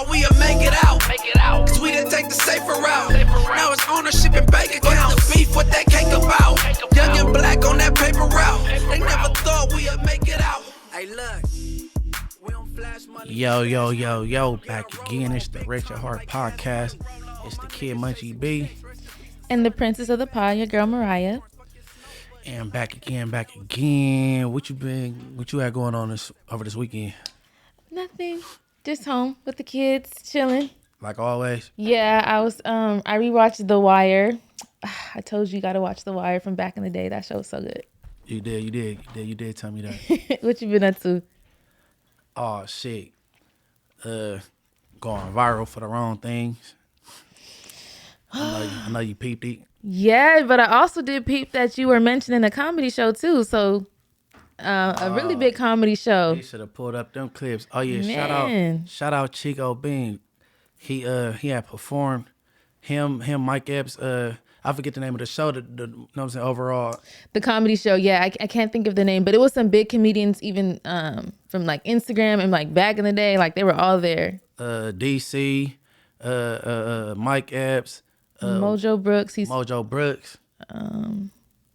thought we'd make it out. Cause we didn't take the safer route. Now it's ownership and bank accounts. What's the beef, what that cake about? Young and black on that paper route. They never thought we'd make it out. Hey, look. Yo, back again. It's the Rich at Heart podcast. It's the kid Munchie B. And the princess of the pod, your girl Mariah. And back again. What you had going on over this weekend? Nothing. Just home with the kids, chilling. Like always? Yeah, I rewatched The Wire. I told you gotta watch The Wire from back in the day. That show was so good. You did tell me that. What you been up to? Oh shit. Going viral for the wrong things. I know you peeped it. Yeah, but I also did peep that you were mentioning a comedy show too. So a really big comedy show. You should have pulled up them clips. Oh yeah, Man. shout out Chico Bean. He had performed. Him, Mike Epps, I forget the name of the show, you know what I'm saying, overall. The comedy show, yeah, I can't think of the name, but it was some big comedians even from like Instagram and like back in the day, like they were all there. DC, Mike Epps. Mojo Brooks.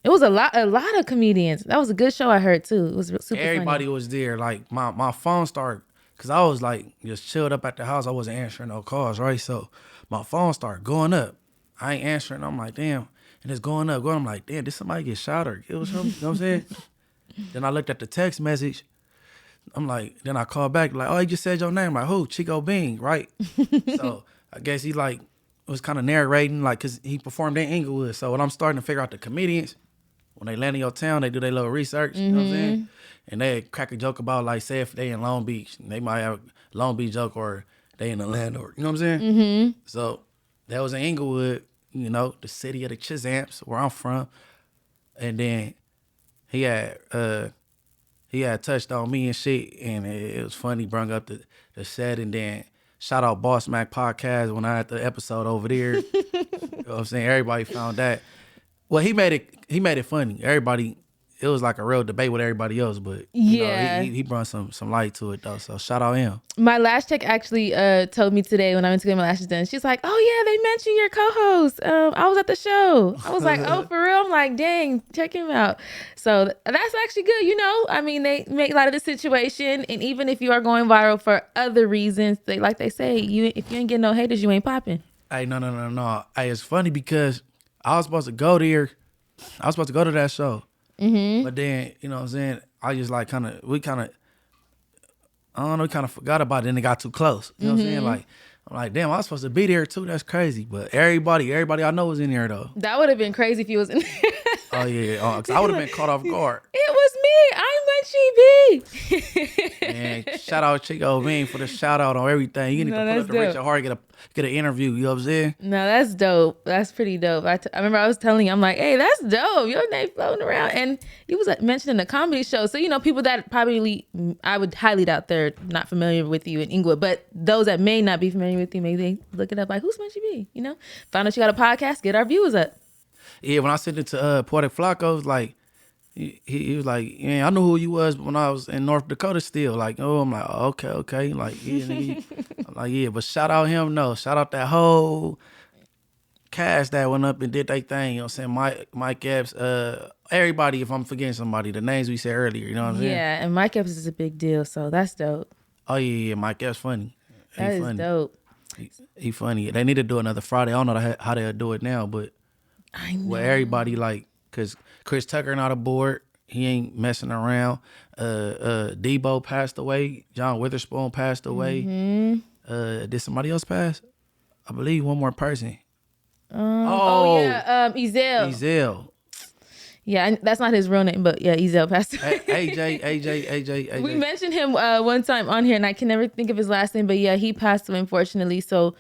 It was a lot of comedians. That was a good show I heard too. It was super Everybody funny. was there. Like my phone started, because I was like just chilled up at the house. I wasn't answering no calls, right? So my phone started going up. I ain't answering. I'm like, damn. And it's going up. I'm like, damn, did somebody get shot or killed something? You know what I'm saying? Then I looked at the text message. I'm like, then I called back, like, oh, he just said your name. I'm like, who? Chico Bean, right? So I guess he like was kind of narrating, like, because he performed in Inglewood. So when I'm starting to figure out the comedians, when they land in your town, they do their little research, you know what I'm saying? And they crack a joke about, like, say if they in Long Beach, they might have a Long Beach joke, or they in Atlanta, or, you know what I'm saying? Mm-hmm. So that was in Inglewood, you know, the city of the Chishamps, where I'm from. And then he had touched on me and shit, and it was funny, brung up the set. And then shout out Boss Mac Podcast when I had the episode over there. You know what I'm saying? Everybody found that. Well, he made it funny. Everybody, it was like a real debate with everybody else, but you know, he brought some light to it though. So shout out him. My lash tech actually told me today when I went to get my lashes done. She's like, "Oh yeah, they mentioned your co-host. I was at the show." I was like, "Oh, for real?" I'm like, "Dang, check him out." So that's actually good. You know, I mean, they make light of the situation, and even if you are going viral for other reasons, like they say, if you ain't getting no haters, you ain't popping. Hey, no. Hey, it's funny because I was supposed to go there. I was supposed to go to that show. Mm-hmm. But then, you know what I'm saying, I just like we kind of forgot about it, and it got too close. You know what I'm saying? Like, I'm like, damn, I was supposed to be there too. That's crazy. But everybody I know was in there though. That would have been crazy if you was in there. Oh yeah, cause I would have been caught off guard. It was me. I'm Munchie B. And shout out Chico Bean for the shout out on everything. You need to pull up the Rich at Heart, get an interview. You know what I'm saying? No, that's dope. That's pretty dope. I remember I was telling you, I'm like, hey, that's dope. Your name floating around, and you was mentioning a comedy show. So you know, people that probably I would highly doubt they're not familiar with you in Inglewood, but those that may not be familiar with you, maybe they look it up like, who's Munchie B? You know, find out you got a podcast, get our viewers up. Yeah, when I sent it to Poetic Flacco, like he was like, yeah, I knew who you was when I was in North Dakota still. Like, oh, I'm like, oh, okay. Like, yeah, nigga. I'm like, yeah, but shout out him, no. Shout out that whole cast that went up and did their thing. You know what I'm saying? Mike Epps, everybody, if I'm forgetting somebody, the names we said earlier, you know what I'm saying? Yeah, and Mike Epps is a big deal, so that's dope. Oh, yeah, Mike Epps funny. That is funny. dope. He funny. They need to do another Friday. I don't know how they'll do it now, but I know. where everybody, like, because Chris Tucker not aboard. He ain't messing around. Debo passed away. John Witherspoon passed away. Mm-hmm. Did somebody else pass? I believe one more person. Ezel. Yeah, that's not his real name, but yeah, Ezel passed away. AJ. We mentioned him one time on here, and I can never think of his last name, but yeah, he passed away, unfortunately. So,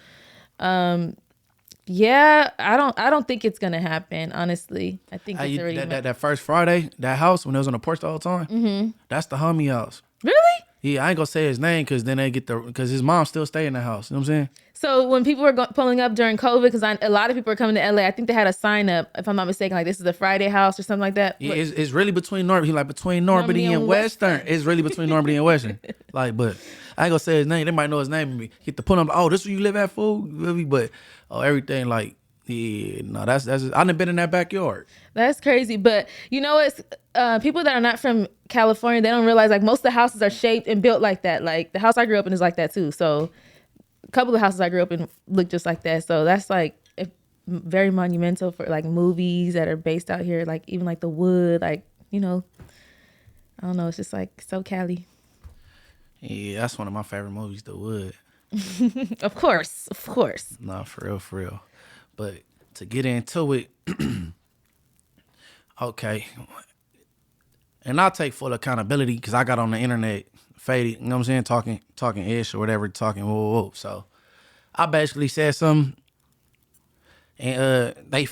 yeah, I don't think it's gonna happen. Honestly, I think it's already that first Friday, that house when it was on the porch the whole time. Mm-hmm. That's the homie house. Really? Yeah, I ain't gonna say his name because then they get because his mom still stay in the house. You know what I'm saying? So when people were pulling up during COVID, because a lot of people are coming to LA, I think they had a sign up, if I'm not mistaken, like this is the Friday house or something like that. Yeah, it's really between Normandy. He like between Normandy and Western. It's really between Normandy and Western. Like, but I ain't gonna say his name. They might know his name. And get to put him. Oh, this where you live at, fool? But everything like. Yeah, no, that's I done been in that backyard. That's crazy, but you know it's people that are not from California, they don't realize like most of the houses are shaped and built like that. Like the house I grew up in is like that too. So a couple of houses I grew up in look just like that. So that's like very monumental for like movies that are based out here. Like even like The Wood, like I don't know. It's just like so Cali. Yeah, that's one of my favorite movies, The Wood. Of course. No, for real. But to get into it, okay. And I'll take full accountability because I got on the internet, faded, you know what I'm saying, talking ish or whatever, talking whoa. So I basically said something, and I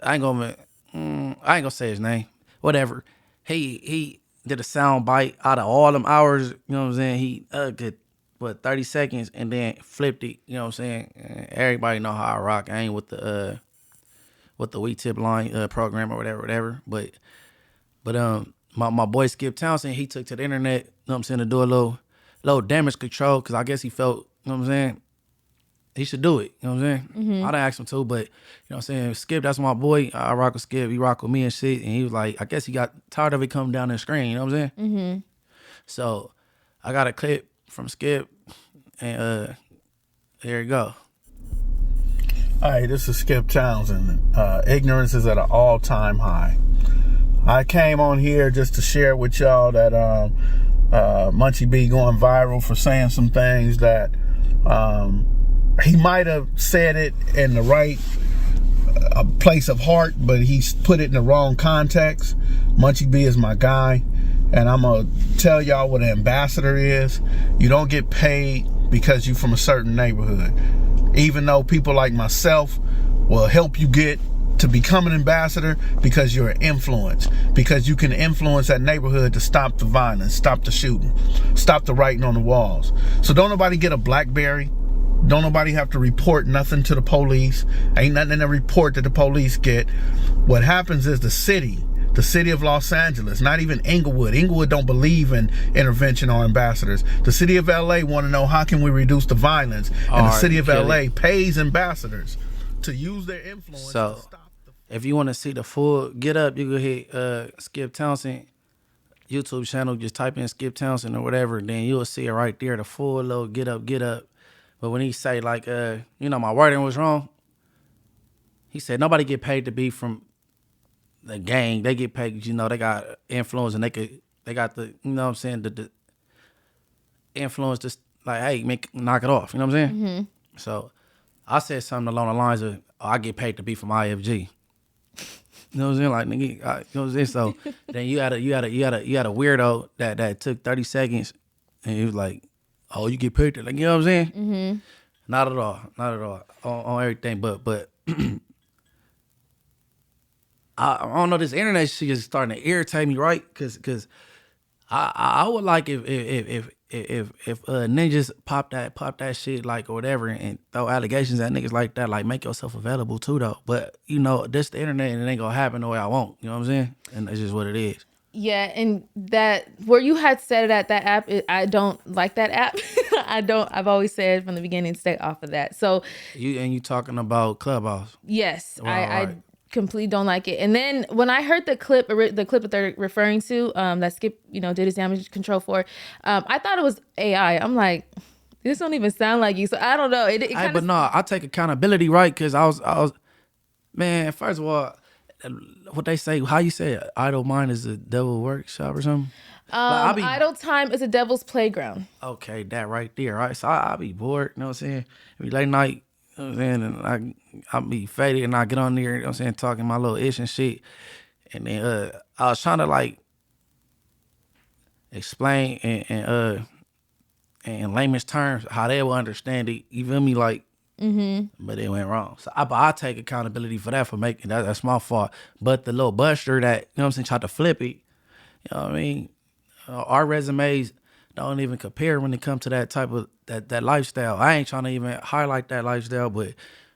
ain't gonna say his name, whatever. He did a sound bite out of all them hours, you know what I'm saying. He did 30 seconds and then flipped it, you know what I'm saying? And everybody know how I rock. I ain't with the We Tip line program or whatever. But my boy Skipp Townsend, he took to the internet, you know what I'm saying, to do a little damage control because I guess he felt, you know what I'm saying, he should do it, you know what I'm saying? Mm-hmm. I done asked him to, but you know what I'm saying, Skipp, that's my boy. I rock with Skipp, he rock with me and shit. And he was like, I guess he got tired of it coming down the screen, you know what I'm saying? Mm-hmm. So I got a clip from Skipp, and here you go. Hi, this is Skipp Townsend. Ignorance is at an all-time high. I came on here just to share with y'all that Munchie B going viral for saying some things that he might have said it in the right place of heart, but he's put it in the wrong context. Munchie B is my guy. And I'm going to tell y'all what an ambassador is. You don't get paid because you're from a certain neighborhood. Even though people like myself will help you get to become an ambassador because you're an influence. Because you can influence that neighborhood to stop the violence, stop the shooting, stop the writing on the walls. So don't nobody get a BlackBerry. Don't nobody have to report nothing to the police. Ain't nothing in the report that the police get. What happens is the city of Los Angeles, not even Inglewood. Inglewood don't believe in intervention or ambassadors. The city of LA want to know how can we reduce the violence. And the city of LA pays ambassadors to use their influence to stop if you want to see the full get up, you can hit Skipp Townsend YouTube channel. Just type in Skipp Townsend or whatever, then you'll see it right there, the full little get up. But when he say like, my wording was wrong, he said nobody get paid to be from the gang. They get paid, they got influence and they got the, you know what I'm saying, the influence to like, hey, knock it off, you know what I'm saying? Mm-hmm. So I said something along the lines of, I get paid to be from IFG. You know what I'm saying? Like, nigga, you know what I'm saying? So then you had a weirdo that took 30 seconds and he was like, oh, you get paid to, like, you know what I'm saying? Mm-hmm. Not at all on everything, but I don't know, this internet shit is starting to irritate me, right? Cause I would like if ninjas pop that shit like or whatever and throw allegations at niggas like that, like make yourself available too though. But this the internet and it ain't gonna happen the way I want. You know what I'm saying? And it's just what it is. Yeah, and that where you had said it at that app, I don't like that app. I've always said from the beginning, stay off of that. So you talking about CLubhouse? Yes, Wow, I completely don't like it. And then when I heard the clip that they're referring to, that Skipp, did his damage control for, I thought it was AI. I'm like, this don't even sound like you. So I don't know. But no, I take accountability, right? Because I was, man. First of all, what they say, how you say it? Idle mind is a devil workshop or something. Idle time is a devil's playground. Okay, that right there, right? So I be bored. You know what I'm saying? Every late night. You know what I'm saying? And I be faded and I get on there, you know what I'm saying, talking my little ish and shit. And then I was trying to like explain in layman's terms how they will understand it. You feel me? Like, but it went wrong. So I take accountability for that, for making that. That's my fault. But the little buster that, you know what I'm saying, tried to flip it, you know what I mean? Our resumes, don't even compare when it comes to that type of that lifestyle. I ain't trying to even highlight that lifestyle, but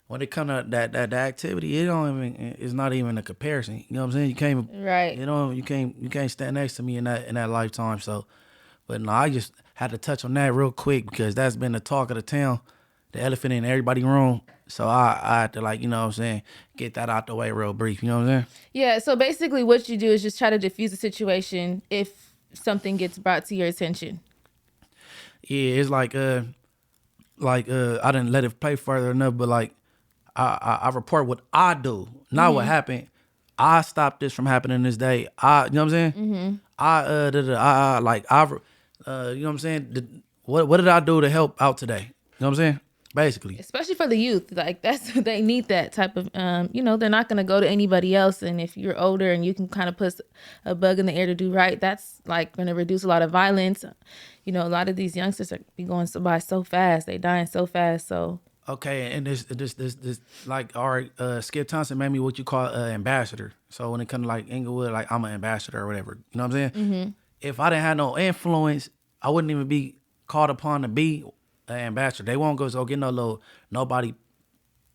when it comes to that activity, it's not even a comparison. You know what I'm saying? You can't Right. you can't stand next to me in that lifetime. So, but no, I just had to touch on that real quick because that's been the talk of the town, the elephant in everybody's room. So I had to, like, you know what I'm saying, get that out the way real brief. You know what I'm saying? Yeah. So basically, what you do is just try to diffuse the situation if something gets brought to your attention. Yeah, it's like I didn't let it play further enough, but like I report what I do, not what happened. I stopped this from happening this day. You know what I'm saying? You know what I'm saying? What did I do to help out today? You know what I'm saying? Basically. Especially for the youth, like they need that type of, they're not going to go to anybody else. And if you're older and you can kind of put a bug in the air to do right, that's like going to reduce a lot of violence. You know, a lot of these youngsters are be going by so fast. They dying so fast. So. Okay. And this like, all right, Skipp Townsend made me what you call ambassador. So when it comes to like Inglewood, like I'm an ambassador or whatever, you know what I'm saying? Mm-hmm. If I didn't have no influence, I wouldn't even be called upon to be ambassador. They won't go get nobody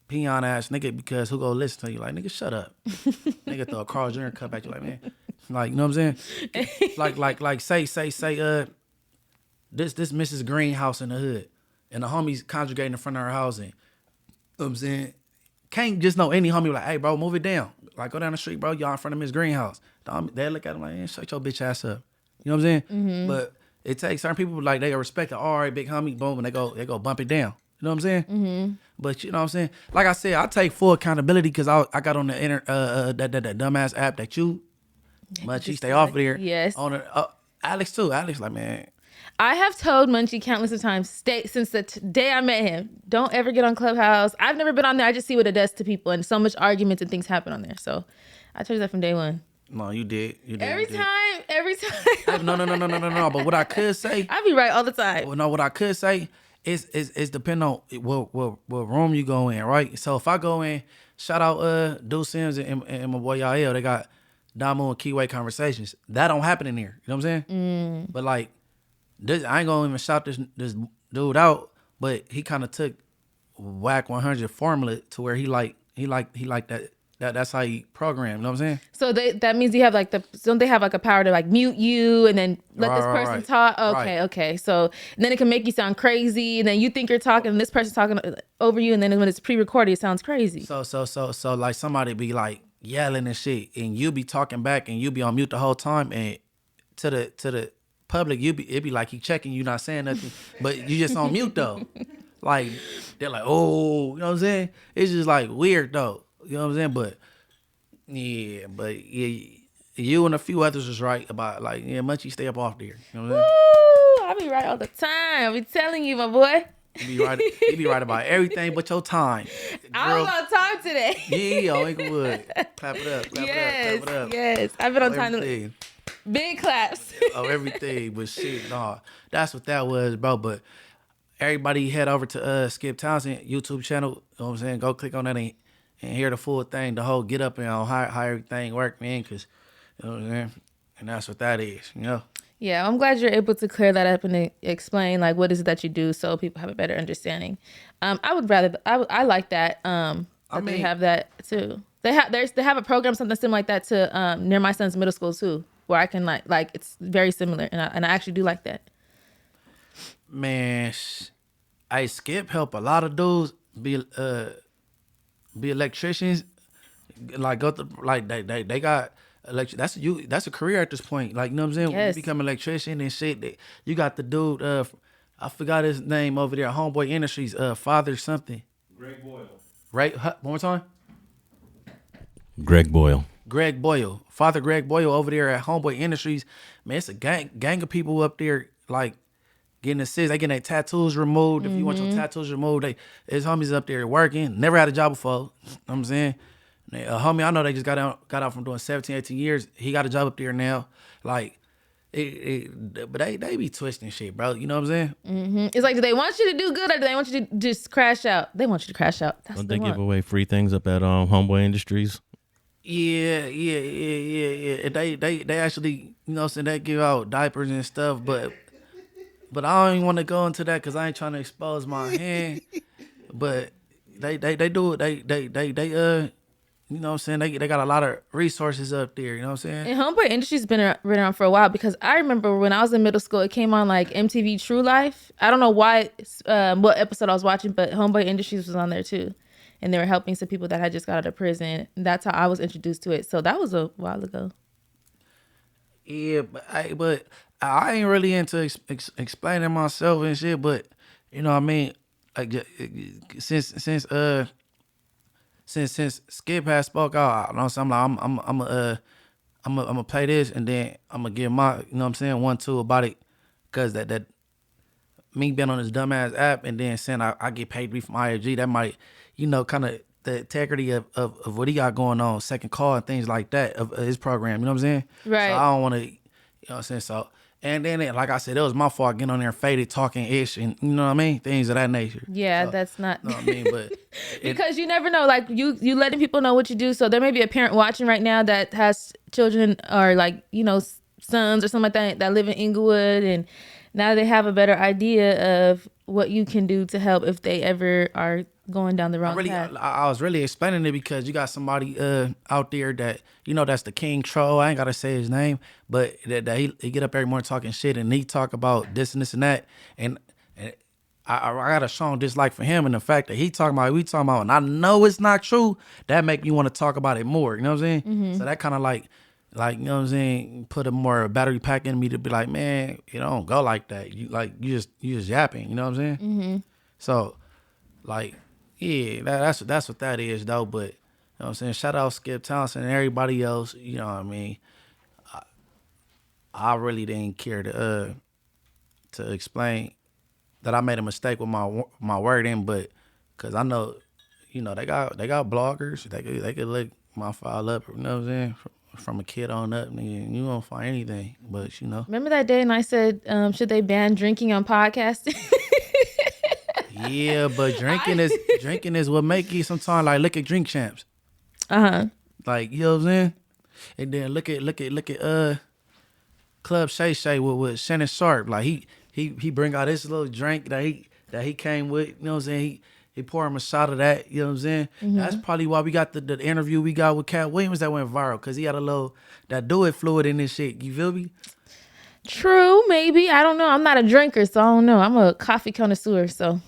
peon ass nigga because who go listen to you? Like, nigga, shut up. Nigga throw a Carl Jr. cup at you, like, man. Like, you know what I'm saying? like say this Mrs. Greenhouse in the hood and the homies congregating in front of her house, and you know what I'm saying? Can't just know any homie like, hey bro, move it down. Like, go down the street, bro, y'all in front of Miss Greenhouse. They look at him like, man, shut your bitch ass up. You know what I'm saying? Mm-hmm. But it takes certain people, like, they respect the, all right, big homie, boom, and they go bump it down. You know what I'm saying? Mm-hmm. But you know what I'm saying? Like I said, I take full accountability because I got on the that dumbass app that you, Munchie, stay off of there. Yes. On the, Alex too. Alex, like, man. I have told Munchie countless of times, since the day I met him, don't ever get on Clubhouse. I've never been on there. I just see what it does to people, and so much arguments and things happen on there. So I told you that from day one. No, you did. Every time. No. But what I could say, I be right all the time. Well, no, what I could say is depend on what room you go in, right? So if I go in, shout out Deuce Sims and my boy Yael, they got Damu and Keyway conversations. That don't happen in here. You know what I'm saying? But like, I ain't gonna even shout this dude out, but he kind of took Whack 100 formula to where he like that. That's how he programmed, you know what I'm saying? So that means you have like don't they have like a power to like mute you and then let this person talk? Okay. So then it can make you sound crazy, and then you think you're talking and this person's talking over you, and then when it's pre-recorded, it sounds crazy. So like somebody be like yelling and shit, and you be talking back and you be on mute the whole time, and to the public, it be like he checking you, not saying nothing, but you just on mute though. Like, they're like, oh, you know what I'm saying? It's just like weird though. You know what I'm saying? But you and a few others was right about, like, Munchie, stay up off there. You know what I'm saying? I be right all the time. I be telling you, my boy. You be right about everything but your time. I was on time today. Yeah, Inglewood. Clap it up. Clap it up. Yes. I've been on time. Big claps. Everything. But shit, nah. That's what that was, bro. But everybody head over to Skipp Townsend YouTube channel. You know what I'm saying? Go click on that and hear the full thing, the whole get up and how everything work, man, because, you know what I'm saying? And that's what that is, you know? Yeah, I'm glad you're able to clear that up and explain, like, what is it that you do so people have a better understanding. I like that, they have that, too. They have a program, something similar like that, to near my son's middle school, too, where I can, like it's very similar, and I actually do like that. Man, Skipp help a lot of dudes be electricians, like go to, like they got that's a career at this point. Like, you know what I'm saying? Yes. When you become an electrician and shit, you got the dude, I forgot his name over there, Homeboy Industries, Father something. Greg Boyle. Right? One more time. Greg Boyle. Father Greg Boyle over there at Homeboy Industries. Man, it's a gang of people up there, like, getting assists. They getting their tattoos removed. If you want your tattoos removed, his homies up there working. Never had a job before. You know what I'm saying? A homie I know, they just got out from doing 17, 18 years. He got a job up there now. Like, but they be twisting shit, bro. You know what I'm saying? Mm-hmm. It's like, do they want you to do good or do they want you to just crash out? They want you to crash out. That's Don't they give away free things up at Homeboy Industries? Yeah. And they actually, you know what I'm saying, they give out diapers and stuff, but but I don't even want to go into that because I ain't trying to expose my hand. But they do it. They you know what I'm saying? They got a lot of resources up there, you know what I'm saying? And Homeboy Industry's been around for a while because I remember when I was in middle school, it came on like MTV True Life. I don't know why, what episode I was watching, but Homeboy Industries was on there too. And they were helping some people that had just got out of prison. And that's how I was introduced to it. So that was a while ago. Yeah, but I ain't really into explaining myself and shit, but you know what I mean? Like since Skipp has spoke out, you know what I'm saying? I'm gonna play this and then I'm gonna give my, you know what I'm saying, 1-2 about it, cause that me being on this dumbass app and then saying I get paid to be from IFG, that might, you know, kind of the integrity of what he got going on, second call and things like that of his program, you know what I'm saying? Right. So I don't want to, you know what I'm saying? So, and then like I said, it was my fault getting on there faded, talking ish, and you know what I mean? Things of that nature. Yeah, so, that's not. You know what I mean? But because you never know, like you letting people know what you do. So there may be a parent watching right now that has children or like, you know, sons or something like that live in Inglewood, and now they have a better idea of what you can do to help if they ever are going down the wrong path. I was really explaining it because you got somebody out there that, you know, that's the king troll. I ain't gotta say his name, but that he get up every morning talking shit and he talk about this and this and that, and I got a strong dislike for him and the fact that we talking about, and I know it's not true. That make me want to talk about it more. You know what I'm saying? Mm-hmm. So that kind of like you know what I'm saying, put a more battery pack in me to be like, man, you don't go like that. You just yapping. You know what I'm saying? Mm-hmm. So like, yeah, that's what that is though. But you know what I'm saying? Shout out Skipp Townsend and everybody else. You know what I mean? I really didn't care to explain that I made a mistake with my wording, but because I know, you know, they got bloggers. They could look my file up. You know what I'm saying? From a kid on up, nigga, you won't find anything. But you know. Remember that day and I said, should they ban drinking on podcasting? Yeah, but drinking is what make you sometimes like look at Drink Champs. Like, you know what I'm saying? And then look at Club Shay Shay with Shannon Sharp. Like he bring out this little drink that he came with, you know what I'm saying? He pour him a shot of that, you know what I'm saying? Mm-hmm. That's probably why we got the interview we got with Cat Williams that went viral, because he had a little, that do it fluid in this shit. You feel me? True, maybe. I don't know. I'm not a drinker, so I don't know. I'm a coffee connoisseur, so.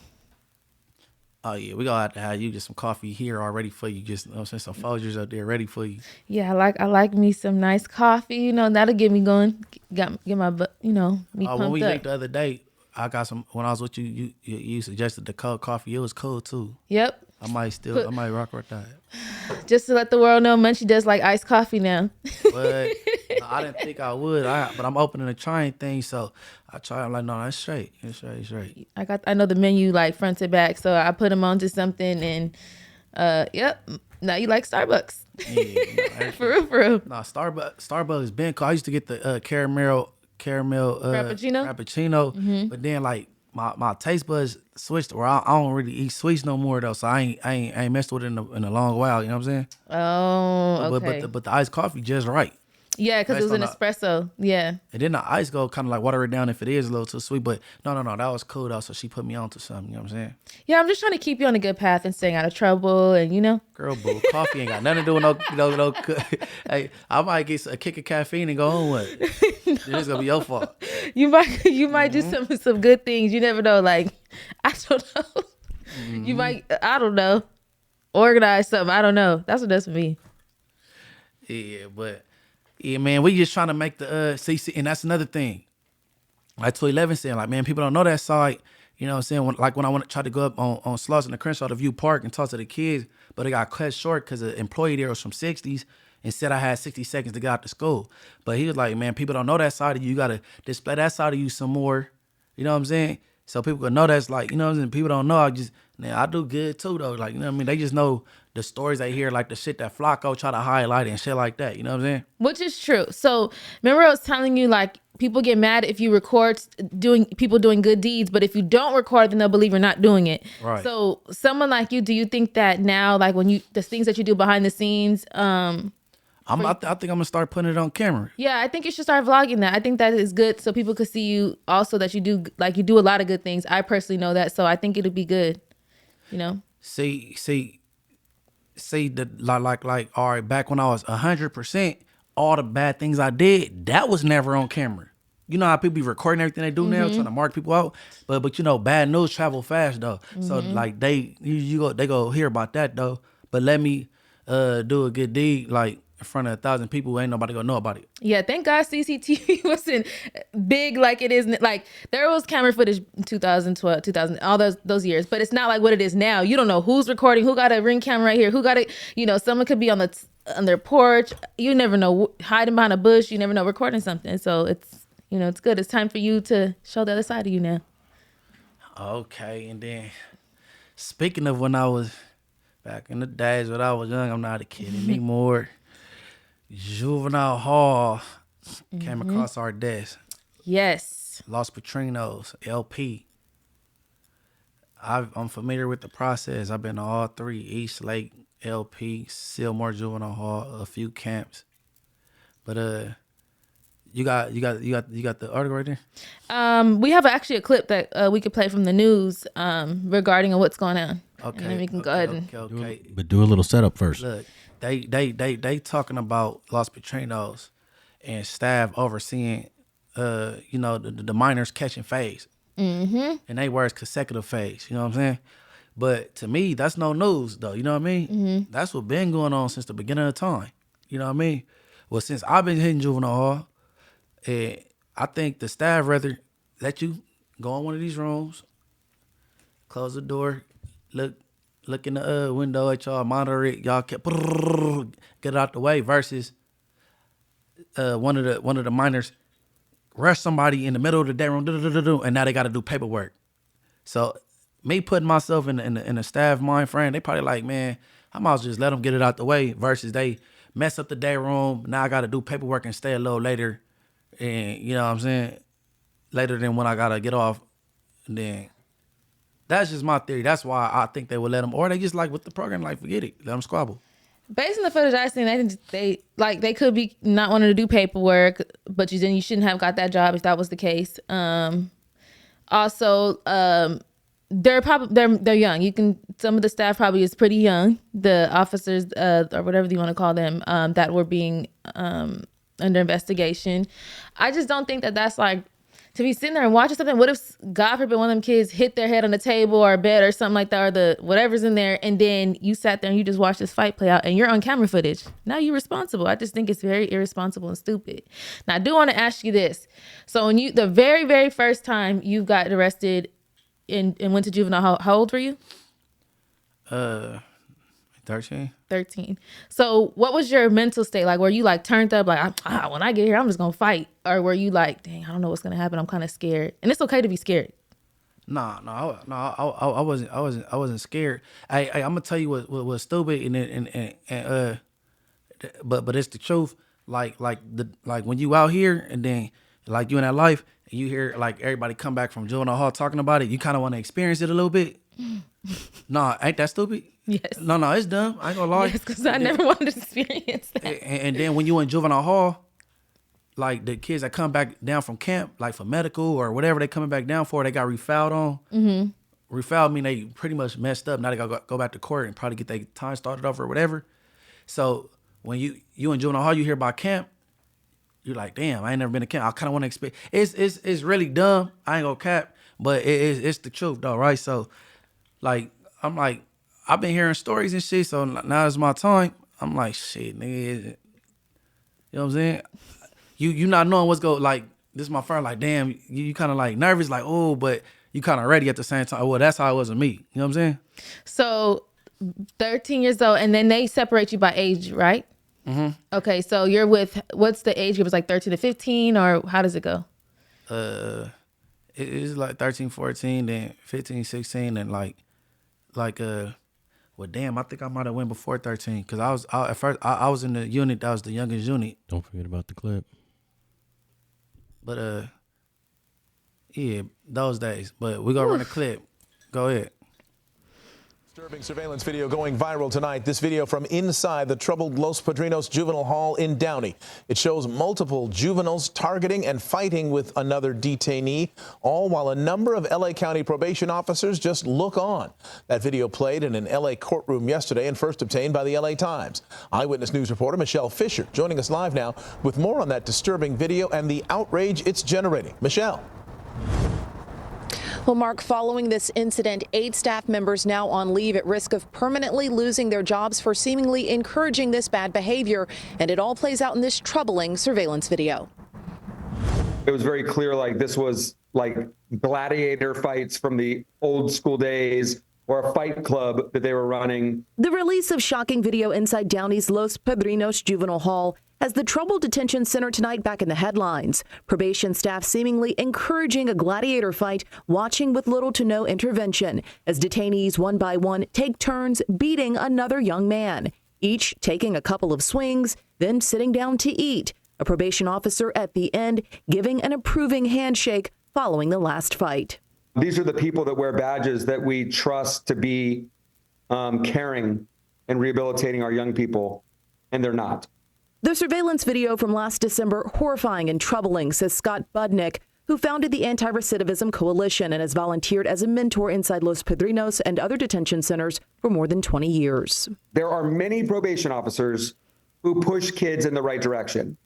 Oh, yeah. We gonna have to have you get some coffee here already for you. Just, you know what I'm saying? Some Folgers up there ready for you. Yeah, I like me some nice coffee. You know, that'll get me going. Get my, you know, me pumped when we up. linked the other day, I got some, when I was with you, you suggested the cold coffee. It was cool, too. Yep. I might rock with that. Just to let the world know, Munchie does like iced coffee now. But I didn't think I would. But I'm opening a trying thing, so I try. I'm like, no, that's straight. It's straight. I know the menu like front to back, so I put them onto something, and yep. Now you like Starbucks. Yeah, for real. Nah, Starbucks been cool. I used to get the caramel Frappuccino. Mm-hmm. But then like my taste buds switched where I don't really eat sweets no more though. So I ain't messed with it in a long while. You know what I'm saying? Oh, okay. But the iced coffee just right. Yeah, because it was an espresso. Yeah. And then the ice go kind of like water it down if it is a little too sweet. But no, that was cool though. So she put me on to something. You know what I'm saying? Yeah, I'm just trying to keep you on a good path and staying out of trouble, and you know. Girl, boo, coffee ain't got nothing to do with no. Hey, I might get a kick of caffeine and go home with it. It's gonna be your fault. You might do some good things. You never know. Like, I don't know. Mm-hmm. You might, I don't know, organize something. I don't know. That's what does for me. Yeah, but. Yeah, man, we just trying to make the CC, and that's another thing. Like 211 saying, like, man, people don't know that side. You know what I'm saying? When I want to try to go up on Slauson and Crenshaw to View Park and talk to the kids, but it got cut short because the employee there was from 60s and said I had 60 seconds to get out to school. But he was like, man, people don't know that side of you. You got to display that side of you some more. You know what I'm saying? So people can know that's like, you know what I'm saying? People don't know. I do good too, though. Like, you know what I mean? They just know the stories they hear, like the shit that Flacco try to highlight and shit like that. You know what I'm saying? Which is true. So remember I was telling you, like, people get mad if you record people doing good deeds, but if you don't record, then they'll believe you're not doing it. Right. So someone like you, do you think that now, like when the things that you do behind the scenes, I think I'm gonna start putting it on camera. Yeah, I think you should start vlogging that. I think that is good so people could see you also that you do a lot of good things. I personally know that, so I think it'll be good. You know? See the like all right, back when I was 100%, all the bad things I did, that was never on camera. You know how people be recording everything they do now, trying to mark people out. But you know, bad news travel fast though. So like they go hear about that though. But let me do a good deed like in front of 1,000 people, ain't nobody gonna know about it. Yeah, thank God CCTV wasn't big like it is. Like there was camera footage in 2012, 2000, all those years, but it's not like what it is now. You don't know who's recording, who got a Ring camera right here, who got it. You know, someone could be on their porch. You never know, hiding behind a bush. You never know, recording something. So it's it's good. It's time for you to show the other side of you now. Okay, and then speaking of when I was back in the days when I was young, I'm not a kid anymore. Juvenile Hall came across our desk. Yes. Los Padrinos, LP. I'm familiar with the process. I've been to all three: East Lake, LP, Sylmore Juvenile Hall, a few camps. But you got the article right there. We have actually a clip that we could play from the news regarding what's going on. Okay, and then we can go ahead and okay. But do a little setup first. Look, they talking about Los Padrinos and staff overseeing, the minors catching phase. And they words consecutive phase. You know what I'm saying? But to me, that's no news though. You know what I mean? That's what been going on since the beginning of time. You know what I mean? Well, since I've been hitting juvenile hall, I think the staff rather let you go in one of these rooms, close the door, look in the window at y'all, monitor it, y'all get it out the way versus one of the minors rush somebody in the middle of the day room, and now they got to do paperwork. So me putting myself in a staff mind frame, they probably like, man, I might as well just let them get it out the way versus they mess up the day room. Now I got to do paperwork and stay a little later, and you know what I'm saying, later than when I got to get off. And then that's just my theory. That's why I think they would let them, or they just like with the program, like forget it, let them squabble. based on the footage I seen, I think they could be not wanting to do paperwork, but you shouldn't have got that job if that was the case. Also, they're young. Some of the staff probably is pretty young. The officers, or whatever you want to call them, that were being under investigation. I just don't think that that's like to be sitting there and watching something. What if, God forbid, one of them kids hit their head on the table or a bed or something like that, or the whatever's in there, and then you sat there and you just watched this fight play out and you're on camera footage. Now you're responsible. I just think it's very irresponsible and stupid. Now I do want to ask you this. So when the very, very first time you got arrested and went to juvenile, how old were you? 13. 13. So what was your mental state? Like, were you like turned up, like, when I get here, I'm just going to fight? Or were you like, dang, I don't know what's going to happen. I'm kind of scared. And it's okay to be scared. No, I wasn't scared. I'm gonna tell you what was stupid but it's the truth. Like when you out here and then like you in that life and you hear like everybody come back from juvenile hall talking about it, you kind of want to experience it a little bit. Nah, ain't that stupid? Yes. No, it's dumb. I ain't gonna lie. Yes, because I never wanted to experience that. And then when you in juvenile hall, like the kids that come back down from camp, like for medical or whatever they coming back down for, they got refouled on. Mm-hmm. Refouled mean they pretty much messed up. Now they gotta go back to court and probably get their time started over or whatever. So when you in juvenile hall, you hear about camp, you're like, damn, I ain't never been to camp. I kind of want to expect. It's really dumb. I ain't gonna cap, but it's the truth though, right? So like I'm like, I've been hearing stories and shit. So now it's my time. I'm like, shit, nigga. You know what I'm saying? You not knowing what's going, like, this is my friend, like, damn, you kind of like nervous, like, oh, but you kind of ready at the same time. Well, that's how it was with me. You know what I'm saying? So 13 years old, and then they separate you by age, right? Mm-hmm. Okay, so you're with, what's the age group? It's like 13 to 15, or how does it go? It's like 13, 14, then 15, 16, and like, well, damn, I think I might have went before 13 because at first I was in the unit that was the youngest unit. Don't forget about the clip. But yeah, those days. But we gonna run a clip. Go ahead. Disturbing surveillance video going viral tonight. This video from inside the troubled Los Padrinos juvenile hall in Downey. It shows multiple juveniles targeting and fighting with another detainee, all while a number of L.A. County probation officers just look on. That video played in an L.A. courtroom yesterday and first obtained by the L.A. Times. Eyewitness News reporter Michelle Fisher joining us live now with more on that disturbing video and the outrage it's generating. Michelle. Well, Mark, following this incident, 8 staff members now on leave at risk of permanently losing their jobs for seemingly encouraging this bad behavior. And it all plays out in this troubling surveillance video. It was very clear, like this was like gladiator fights from the old school days or a fight club that they were running. The release of shocking video inside Downey's Los Padrinos juvenile hall has the troubled detention center tonight back in the headlines. Probation staff seemingly encouraging a gladiator fight, watching with little to no intervention as detainees one by one take turns beating another young man, each taking a couple of swings, then sitting down to eat. A probation officer at the end giving an approving handshake following the last fight. These are the people that wear badges that we trust to be caring and rehabilitating our young people, and they're not. The surveillance video from last December, horrifying and troubling, says Scott Budnick, who founded the Anti-Recidivism Coalition and has volunteered as a mentor inside Los Padrinos and other detention centers for more than 20 years. There are many probation officers who push kids in the right direction.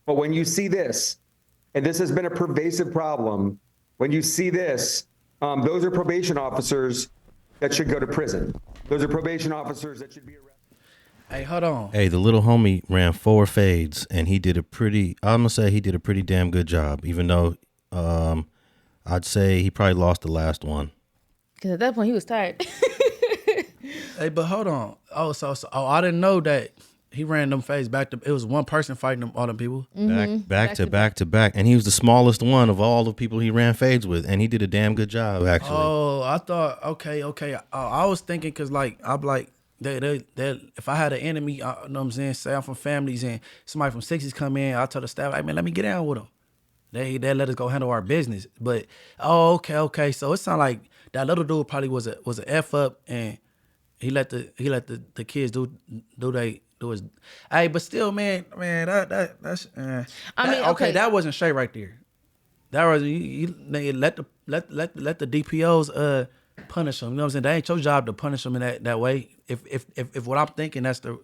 But when you see this, and this has been a pervasive problem, when you see this, those are probation officers that should go to prison. Those are probation officers that should be arrested. Hey, hold on. Hey, the little homie ran 4 fades, and he did a pretty, I'm going to say he did a pretty damn good job, even though I'd say he probably lost the last one. Because at that point, he was tired. Hey, but hold on. Oh, I didn't know that he ran them fades back to, it was one person fighting them, all them people. Back to back. And he was the smallest one of all the people he ran fades with, and he did a damn good job, actually. Oh, I thought, okay. I was thinking, because, like, I'm like, they if I had an enemy, you know what I'm saying, say I'm from families and somebody from 60s come in, I'll tell the staff, hey, man, let me get down with them. They let us go handle our business. But, okay. So it sounded like that little dude probably was an F up, and he let the kids do his. Hey, but still, man, that's. Okay, that wasn't straight right there. That was they let the DPOs punish them. You know what I'm saying? That ain't your job to punish them in that way. If what I'm thinking, that's the.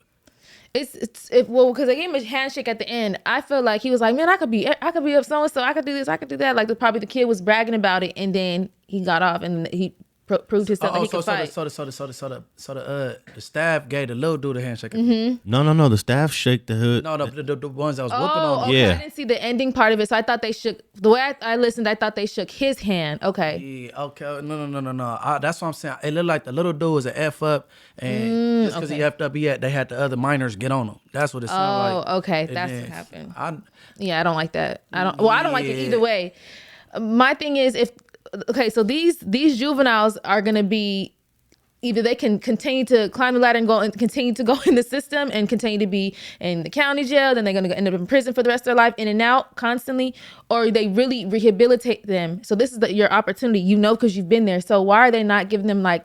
Well, because they gave him a handshake at the end. I feel like he was like, man, I could be up so and so. I could do this. I could do that. Like probably the kid was bragging about it, and then he got off and he proved himself that he could fight. So the staff gave the little dude a handshake. Mm-hmm. No. The staff shake the hood. No, the ones that was whooping on him. Okay. Yeah. I didn't see the ending part of it, so I thought they shook. The way I listened, I thought they shook his hand. Okay. Yeah, okay. No. That's what I'm saying. It looked like the little dude was an F up, and just because he F'd up, they had the other minors get on him. That's what it sounded like. Oh, okay. And That's then, what happened. I don't like that. I don't like it either way. My thing is so these juveniles are gonna be either they can continue to climb the ladder and go and continue to go in the system and continue to be in the county jail, then they're gonna end up in prison for the rest of their life, in and out constantly, or they really rehabilitate them. So this is your opportunity, because you've been there. So why are they not giving them I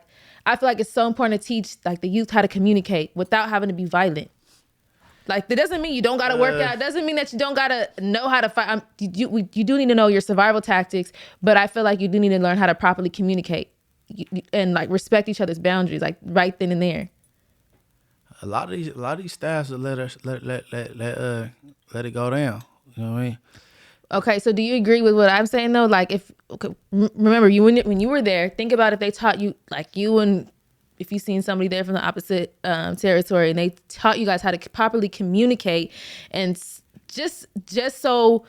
feel like it's so important to teach the youth how to communicate without having to be violent. That doesn't mean you don't gotta work out. It doesn't mean that you don't gotta know how to fight. You do need to know your survival tactics, but I feel like you do need to learn how to properly communicate and respect each other's boundaries, right then and there. A lot of these staffs will let it go down. You know what I mean? Okay, so do you agree with what I'm saying though? Remember when you were there, think about if they taught you if you've seen somebody there from the opposite territory and they taught you guys how to properly communicate, and just so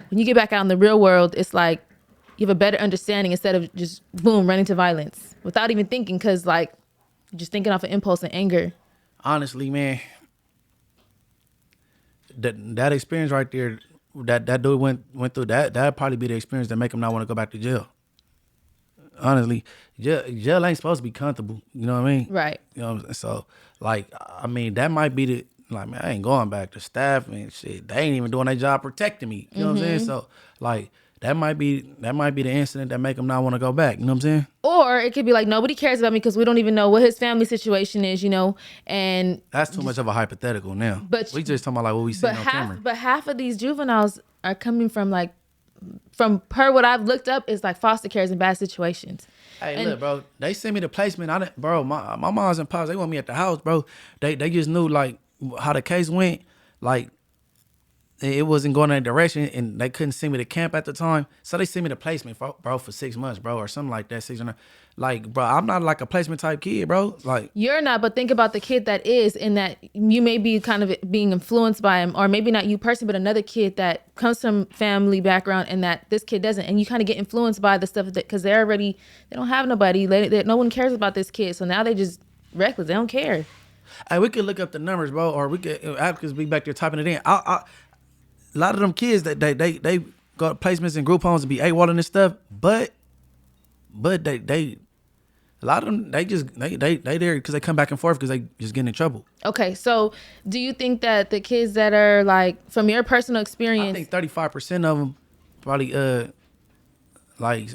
when you get back out in the real world, it's like you have a better understanding instead of just boom running to violence without even thinking, because you're just thinking off of impulse and anger. Honestly, man, that experience right there, that dude went through, that'd probably be the experience that make him not want to go back to jail. Honestly, jail ain't supposed to be comfortable. You know what I mean? Right. You know what I'm saying? So, that might be the, man, I ain't going back. The staff and shit, they ain't even doing their job protecting me. You know what I'm saying? So, that might be the incident that make him not want to go back. You know what I'm saying? Or it could be like, nobody cares about me because we don't even know what his family situation is, you know. And that's too much of a hypothetical now. But we just talking about like what we see on camera. But half of these juveniles are coming from per what I've looked up, is like foster cares in bad situations. Hey, look, bro. They sent me the placement. My moms and pops, they want me at the house, bro. They just knew like how the case went. Like it wasn't going in that direction, and they couldn't send me to camp at the time, so they sent me the placement, for 6 months, bro, or something like that. 600. Like, bro, I'm not like a placement type kid, bro. Like you're not, but think about the kid that is, in that you may be kind of being influenced by him, or maybe not you personally, but another kid that comes from family background and that this kid doesn't, and you kind of get influenced by the stuff that, because they don't have nobody, no one cares about this kid, so now they just reckless, they don't care. Hey, we could look up the numbers, bro, or we could advocates be back there typing it in. A lot of them kids that they got placements in group homes and be AWOL and stuff, but they a lot of them they there because they come back and forth because they just get in trouble. Okay, so do you think that the kids that are like, from your personal experience, I think 35% of them probably like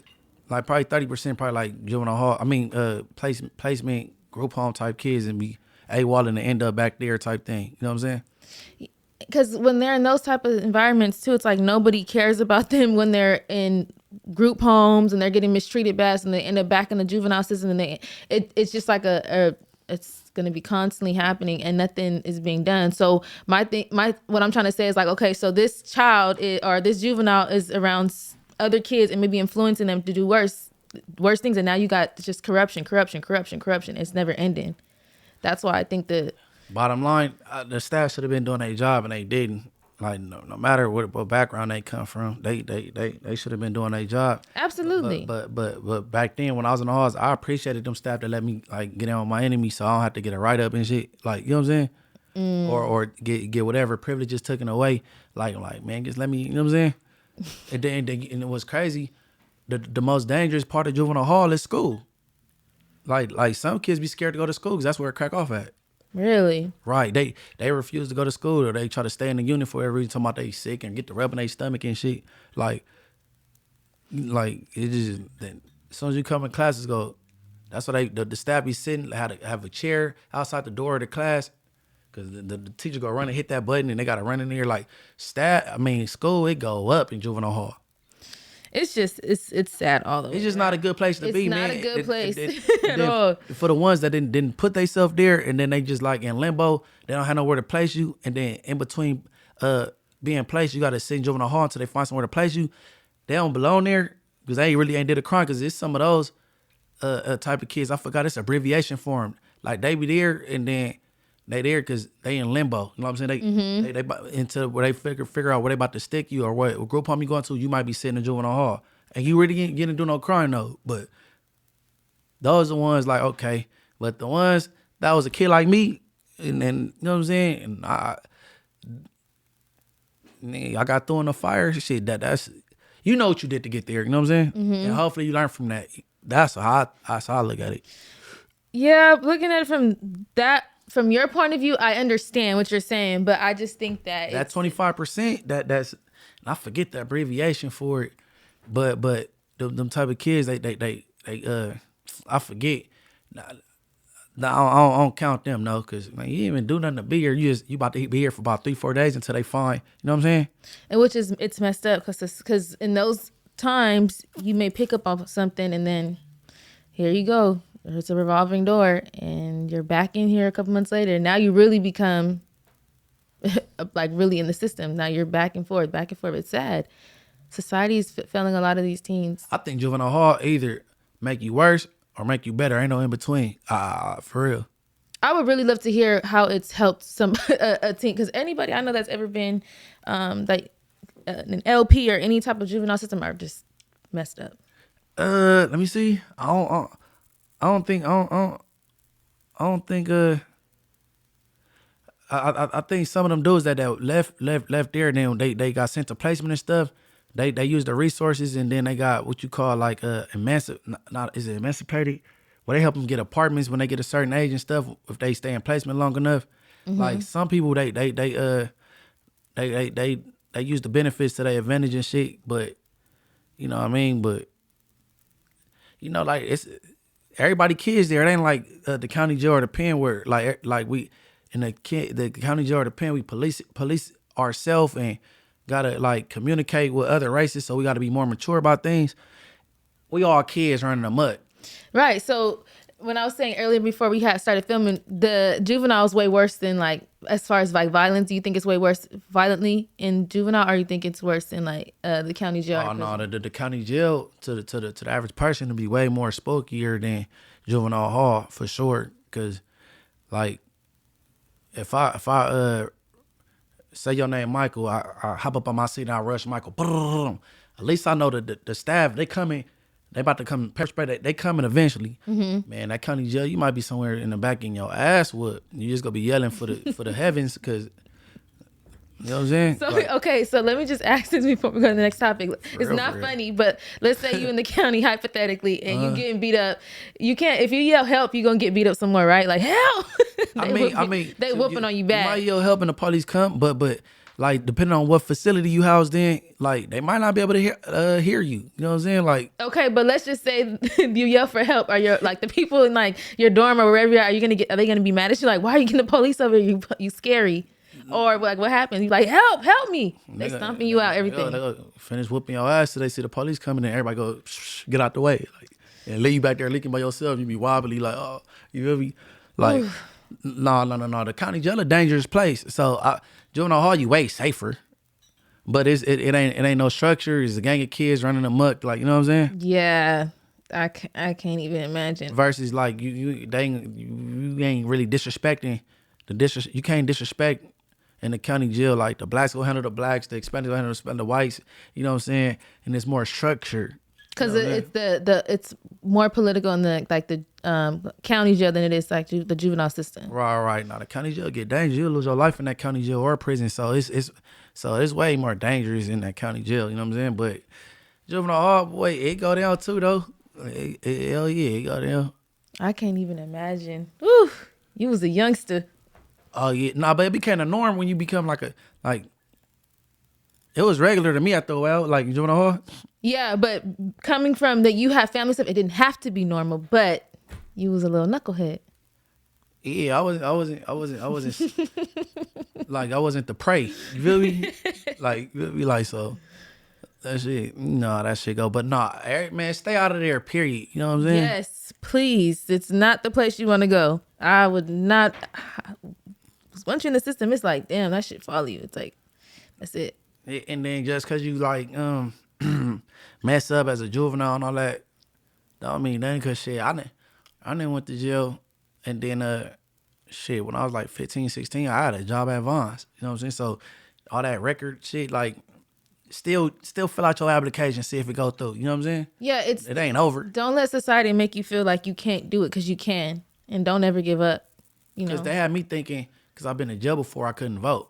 probably 30% probably like juvenile hall. I mean placement group home type kids and be AWOL and end up back there type thing. You know what I'm saying? Because when they're in those type of environments too, it's like nobody cares about them when they're in group homes and they're getting mistreated bad, and they end up back in the juvenile system, and it's just like it's going to be constantly happening and nothing is being done. So what I'm trying to say is like, okay, so this child or this juvenile is around other kids and maybe influencing them to do worse things, and now you got just corruption. It's never ending. That's why I think that. Bottom line, the staff should have been doing their job and they didn't. Like no matter what background they come from, they should have been doing their job. Absolutely. But back then when I was in the halls, I appreciated them staff that let me like get in on my enemy, so I don't have to get a write up and shit. Like, you know what I'm saying? Or get whatever privileges taken away. Like man, just let me. You know what I'm saying? And it was crazy. The most dangerous part of juvenile hall is school. Like some kids be scared to go to school because that's where it crack off at. Really? Right. They refuse to go to school, or they try to stay in the unit for every reason, talking about they sick and get to rubbing their stomach and shit. Like it just, then as soon as you come in classes, that's why the staff be sitting, have a chair outside the door of the class, because the teacher go run and hit that button and they got to run in there. Like school, it go up in juvenile hall. It's just, it's sad all over. It's just not a good place to be, man. It's not a good place at all. For the ones that didn't put themselves there, and then they just like in limbo, they don't have nowhere to place you, and then in between being placed, you got to sit in juvenile hall until they find somewhere to place you. They don't belong there because they ain't did a crime, because it's some of those type of kids. I forgot it's abbreviation for them. Like they be there and then they there because they in limbo. You know what I'm saying? They into where they figure out where they about to stick you, or what group home you going to. You might be sitting in juvenile hall and you really ain't getting to do no crime though. But those are the ones like, okay. But the ones that was a kid like me, and then you know what I'm saying, and I got thrown in the fire. Shit, that's you know what you did to get there. You know what I'm saying? And hopefully you learn from that. That's how I look at it. Yeah, looking at it from your point of view, I understand what you're saying, but I just think that 25%, that's, I forget the abbreviation for it, but them type of kids, they I forget. I don't count them, no, because you didn't even do nothing to be here. You about to be here for about 3-4 days until they find. You know what I'm saying? And it's messed up because in those times you may pick up on something and then here you go. It's a revolving door, and you're back in here a couple months later. Now you really become like really in the system. Now you're back and forth. It's sad. Society is failing a lot of these teens. I think juvenile hall either make you worse or make you better. Ain't no in between. For real. I would really love to hear how it's helped a teen, because anybody I know that's ever been like an LP or any type of juvenile system are just messed up. Let me see. I don't think I think some of them dudes that left there, and then they got sent to placement and stuff. They use the resources, and then they got what you call like emancipated, where they help them get apartments when they get a certain age and stuff, if they stay in placement long enough. Like some people they use the benefits to their advantage and shit, but You know what I mean? But you know, like it's everybody kids there. It ain't like the county jail or the pen where like we in the county jail or the pen we police ourselves and gotta like communicate with other races. So we gotta be more mature about things. We all kids running the mud. Right. So when I was saying earlier before we had started filming, the juvenile is way worse than like as far as like violence. Do you think it's way worse violently in juvenile, or you think it's worse in like the county jail? Oh no, the county jail to the average person to be way more spookier than juvenile hall for sure. Cause like if I say your name Michael, I hop up on my seat and I rush Michael. At least I know that the staff they coming. They about to come pepper spray. They coming eventually. Mm-hmm. Man, that county jail, you might be somewhere in the back in your ass whoop. You just gonna be yelling for the heavens, because you know what I'm saying. So like, okay, so let me just ask this before we go to the next topic. It's not real. funny, but let's say you in the county hypothetically and you getting beat up. You can't, if you yell help, you gonna get beat up somewhere, right? Like help. I mean, they whooping on you bad. You might yell help and the police come, but like depending on what facility you housed in, like they might not be able to hear you. You know what I'm saying? Like okay, but let's just say you yell for help. Are your like the people in like your dorm or wherever you are you are they gonna be mad at you? Like, why are you getting the police over here? You scary. Or like what happens? You like help me. They stomping you out, everything. They go finish whooping your ass till they see the police coming and everybody go get out the way. Like and leave you back there leaking by yourself. You be wobbly like, oh, you feel me? Like no. The county jail a dangerous place. So juvenile hall you way safer. But it ain't no structure. It's a gang of kids running amok. Like, you know what I'm saying? Yeah. I can't even imagine. Versus like you ain't really disrespecting you can't disrespect in the county jail. Like the blacks go handle the blacks, the Hispanics go handle the whites. You know what I'm saying? And it's more structured. Because it's more political in the like the county jail than it is like the juvenile system. Right. Now the county jail get dangerous. You'll lose your life in that county jail or prison. So it's way more dangerous in that county jail. You know what I'm saying? But juvenile hall, boy, it go down too though. Hell yeah, it go down. I can't even imagine. Ooh, you was a youngster. Oh yeah, nah, but it became a norm when you become like it was regular to me after a while, like juvenile hall. Yeah, but coming from that you have family stuff, it didn't have to be normal, but you was a little knucklehead. Yeah, I wasn't like I wasn't the prey. You feel me? Like so that shit, no, that shit go. But nah, Eric, man, stay out of there, period. You know what I'm saying? Yes, please. It's not the place you want to go. I would not. Once you're in the system, it's like, damn, that shit follow you. It's like, that's it. And then just cause you like mess up as a juvenile and all that, don't mean nothing. Cause shit, I done went to jail, and then shit, when I was like 15, 16, I had a job at Vaughn's. You know what I'm saying? So all that record shit, like, still fill out your application, see if it go through. You know what I'm saying? Yeah, it ain't over. Don't let society make you feel like you can't do it, cause you can, and don't ever give up. You know, cause they had me thinking, cause I've been in jail before, I couldn't vote.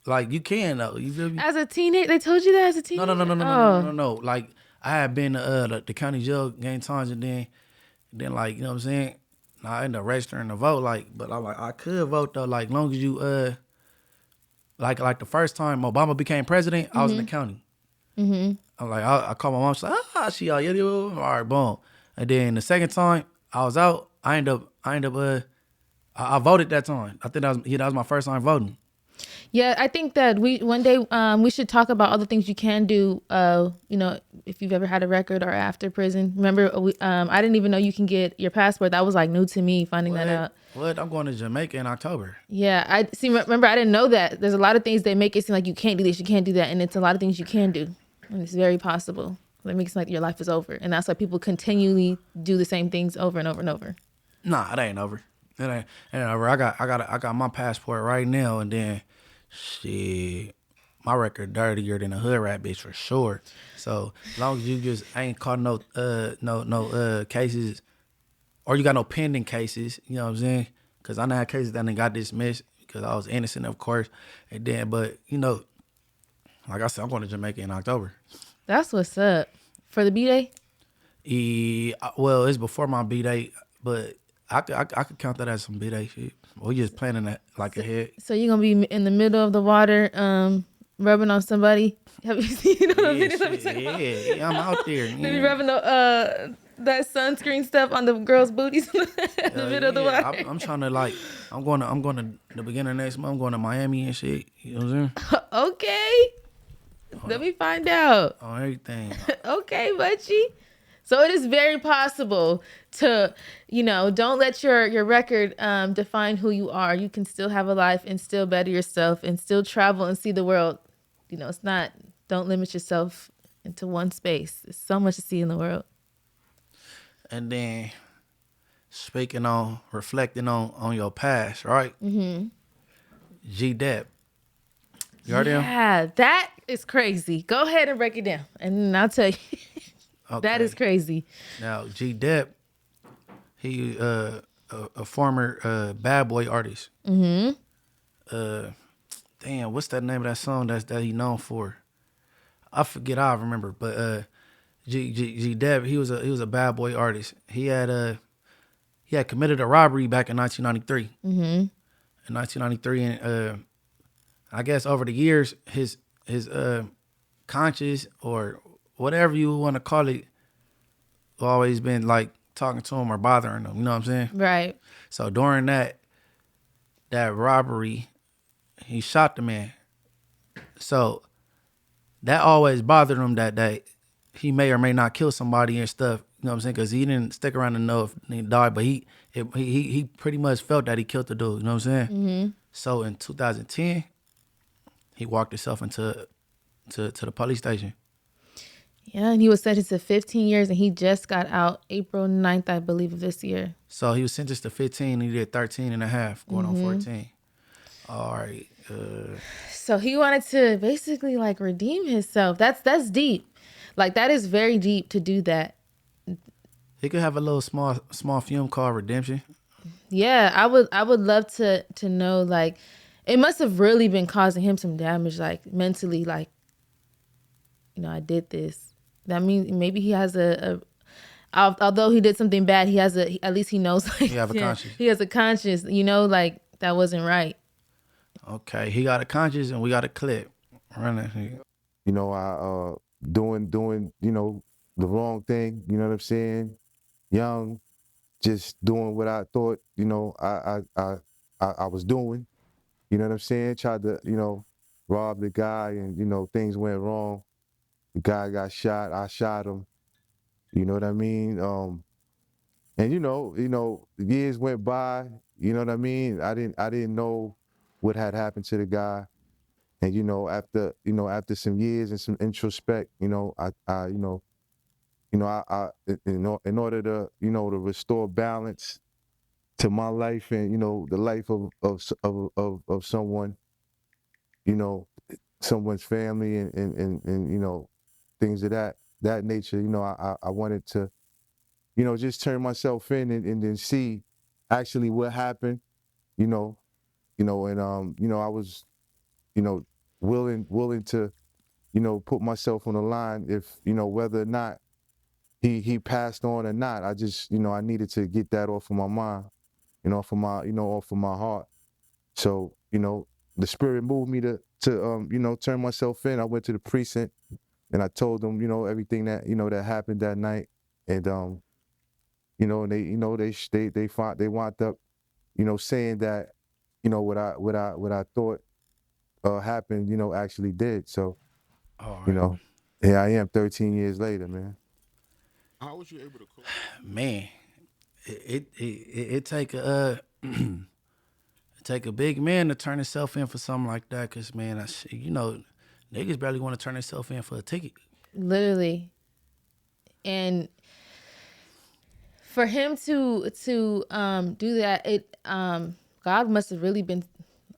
Like, you can though. You feel me? As a teenager, they told you that as a teenager? No. Like, I had been to the county jail gang times, and then like, you know what I'm saying? I ended up registering to vote, like, but I'm like, I could vote though, like, long as you like the first time Obama became president, I was in the county. Mm-hmm. I'm like, I called my mom, she's like, she all right, boom. And then the second time I was out, I voted that time. I think that was my first time voting. Yeah, I think that one day we should talk about all the things you can do. You know, if you've ever had a record or after prison. Remember, I didn't even know you can get your passport. That was like new to me finding that out. What? I'm going to Jamaica in October. Yeah, I see. Remember, I didn't know that. There's a lot of things they make it seem like you can't do this, you can't do that, and it's a lot of things you can do, and it's very possible. That makes it like your life is over, and that's why people continually do the same things over and over and over. Nah, it ain't over. It ain't over. I got my passport right now, and then shit, my record dirtier than a hood rat bitch for sure. So as long as you just ain't caught no cases, or you got no pending cases, you know what I'm saying? Because I know had cases that done got dismissed because I was innocent, of course. And then, but you know, like I said, I'm going to Jamaica in October. That's what's up. For the B-Day? Well, it's before my B-Day, but I could count that as some B-Day shit. We just planning that like ahead. So you're gonna be in the middle of the water, rubbing on somebody. Have you seen the video? Yeah, I'm out there. They be rubbing that sunscreen stuff on the girls' booties in the middle of the water. I'm trying to I'm going to the beginning of next month. I'm going to Miami and shit. You know what I'm saying? Okay. Let me find out. On everything. Okay, Munchie. So it is very possible to, don't let your record define who you are. You can still have a life and still better yourself and still travel and see the world. It's not, don't limit yourself into one space. There's so much to see in the world. And then reflecting on your past, right? Mm-hmm. G-Dep. You heard him? Yeah, that is crazy. Go ahead and break it down. And I'll tell you. Okay. That is crazy. Now, G-Dep, he a former BadBoy artist. Mm-hmm. Damn, what's that name of that song that he known for? I forget. I remember, but G-Dep, he was a BadBoy artist. He had committed a robbery back in 1993. Mm-hmm. In 1993, and I guess over the years, his conscience or whatever you want to call it, always been like talking to him or bothering him. You know what I'm saying? Right. So during that robbery, he shot the man. So that always bothered him that he may or may not kill somebody and stuff. You know what I'm saying? Because he didn't stick around to know if he died, but he pretty much felt that he killed the dude. You know what I'm saying? Mm-hmm. So in 2010, he walked himself into the police station. Yeah, and he was sentenced to 15 years, and he just got out April 9th, I believe, of this year. So he was sentenced to 15, and he did 13 and a half, going on 14. All right. So he wanted to basically redeem himself. That's deep. That is very deep to do that. He could have a little small film called redemption. Yeah, I would love to know, it must have really been causing him some damage, mentally, I did this. That means maybe he has although he did something bad, at least he knows, he have a conscience. He has a conscience, that wasn't right. Okay, he got a conscience and we got a clip. Run it. I doing, the wrong thing, you know what I'm saying? Young, just doing what I thought, I was doing. You know what I'm saying? Tried to, rob the guy and, things went wrong. The guy got shot, I shot him. You know what I mean? And years went by, you know what I mean? I didn't know what had happened to the guy. And after some years and some introspect, in order to, to restore balance to my life and, the life of someone, someone's family and things of that nature, I wanted to, just turn myself in and then see actually what happened, and I was, willing to, put myself on the line if, whether or not he passed on or not. I just, I needed to get that off of my mind, off of my heart. So, the spirit moved me to turn myself in. I went to the precinct and I told them, everything that, that happened that night. And, and they wound up, saying that, what I thought happened, actually did. So, right. Here I am 13 years later, man. How was you able to cope? Man, it take a take a big man to turn himself in for something like that. Cause man, niggas barely want to turn themselves in for a ticket. Literally, and for him to do that, God must have really been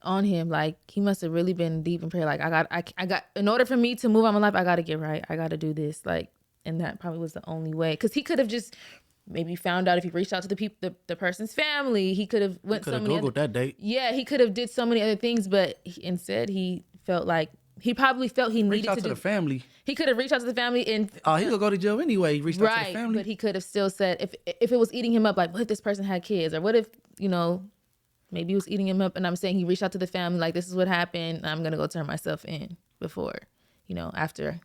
on him. He must have really been deep in prayer. I got in order for me to move on my life, I got to get right. I got to do this. And that probably was the only way. Because he could have just maybe found out if he reached out to the person's family. He could have went so many Googled that date. Yeah, he could have did so many other things, but instead he felt he probably felt he needed to do the family. He could have reached out to the family and he could go to jail anyway. He reached out to the family, but he could have still said if it was eating him up, what if this person had kids, or what if maybe he was eating him up, and I'm saying he reached out to the family like, this is what happened. I'm gonna go turn myself in before, after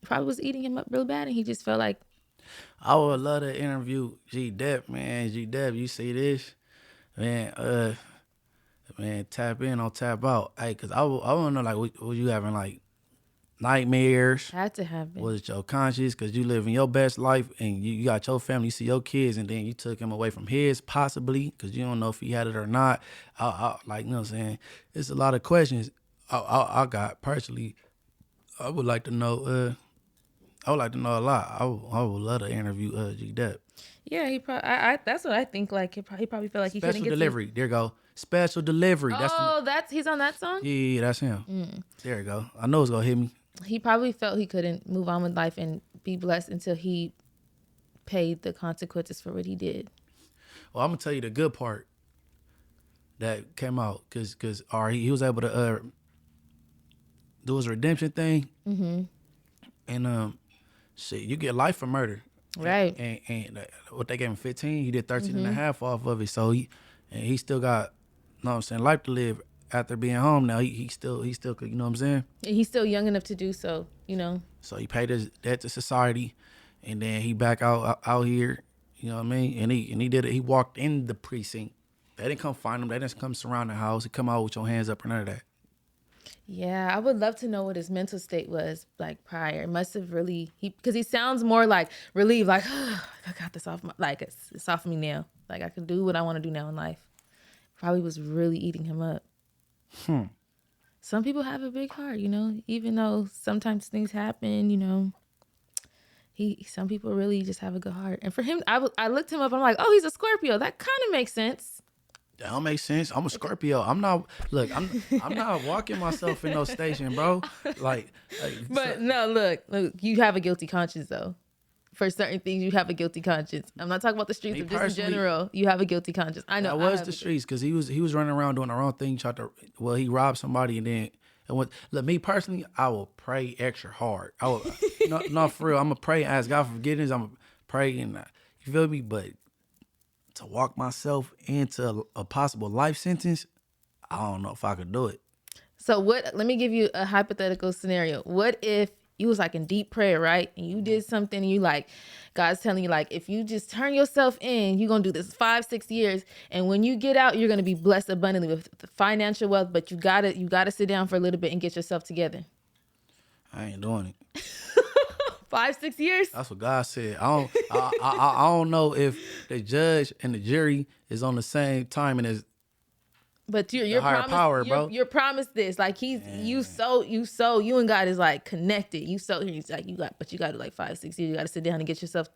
he probably was eating him up real bad, and he just felt like. I would love to interview G-Dep, man. G-Dep, you see this, man? Man, tap in or tap out. Hey, cause I want to know like, was you having like nightmares? Had to happen. Was it your conscience? Cause you living your best life and you got your family, you see your kids, and then you took him away from his possibly, cause you don't know if he had it or not. Like, you know what I'm saying? It's a lot of questions. I got personally. I would like to know. I would like to know a lot. I would love to interview G-Dep. Yeah, he probably. That's what I think. Like he probably felt like he couldn't Special get delivery. There you go. Special delivery. He's on that song. Yeah, that's him. There you go. I know it's gonna hit me. He probably felt he couldn't move on with life and be blessed until he paid the consequences for what he did. Well, I'm gonna tell you the good part that came out, cause he was able to do his redemption thing, and shit, you get life for murder, right? And what they gave him 15, he did 13 and a half off of it, so he still got, you know what I'm saying, life to live after being home. Now he still could, you know what I'm saying? And he's still young enough to do so, So he paid his debt to society, and then he back out here, you know what I mean? And he did it. He walked in the precinct. They didn't come find him. They didn't come surround the house. He come out with your hands up or none of that. Yeah, I would love to know what his mental state was like prior. It must have really because he sounds more like relieved, like I got this off it's off me now. Like I can do what I want to do now in life. Probably was really eating him up. Some people have a big heart, even though sometimes things happen, some people really just have a good heart. And for him, I looked him up, I'm like, oh, he's a Scorpio. That kind of makes sense. That don't make sense. I'm a Scorpio. I'm not walking myself in no station, bro. But no, look, you have a guilty conscience though. For certain things, you have a guilty conscience. I'm not talking about the streets, but just in general, you have a guilty conscience. I know. That was the streets, because he was running around doing the wrong thing. He robbed somebody, and then look, me personally, I will pray extra hard. I will, no, for real. I'm gonna pray and ask God for forgiveness. I'm gonna pray and you feel me, but to walk myself into a possible life sentence, I don't know if I could do it. So let me give you a hypothetical scenario. What if you was like in deep prayer, right? And you did something and you like, God's telling you like, if you just turn yourself in, you're going to do this 5-6 years. And when you get out, you're going to be blessed abundantly with financial wealth, but you gotta sit down for a little bit and get yourself together. I ain't doing it. 5-6 years? That's what God said. I don't know if the judge and the jury is on the same timing as. But you're higher promised, power, bro. You're promised this. Like you and God is like connected. He's like you got to like 5-6 years. You got to sit down and get yourself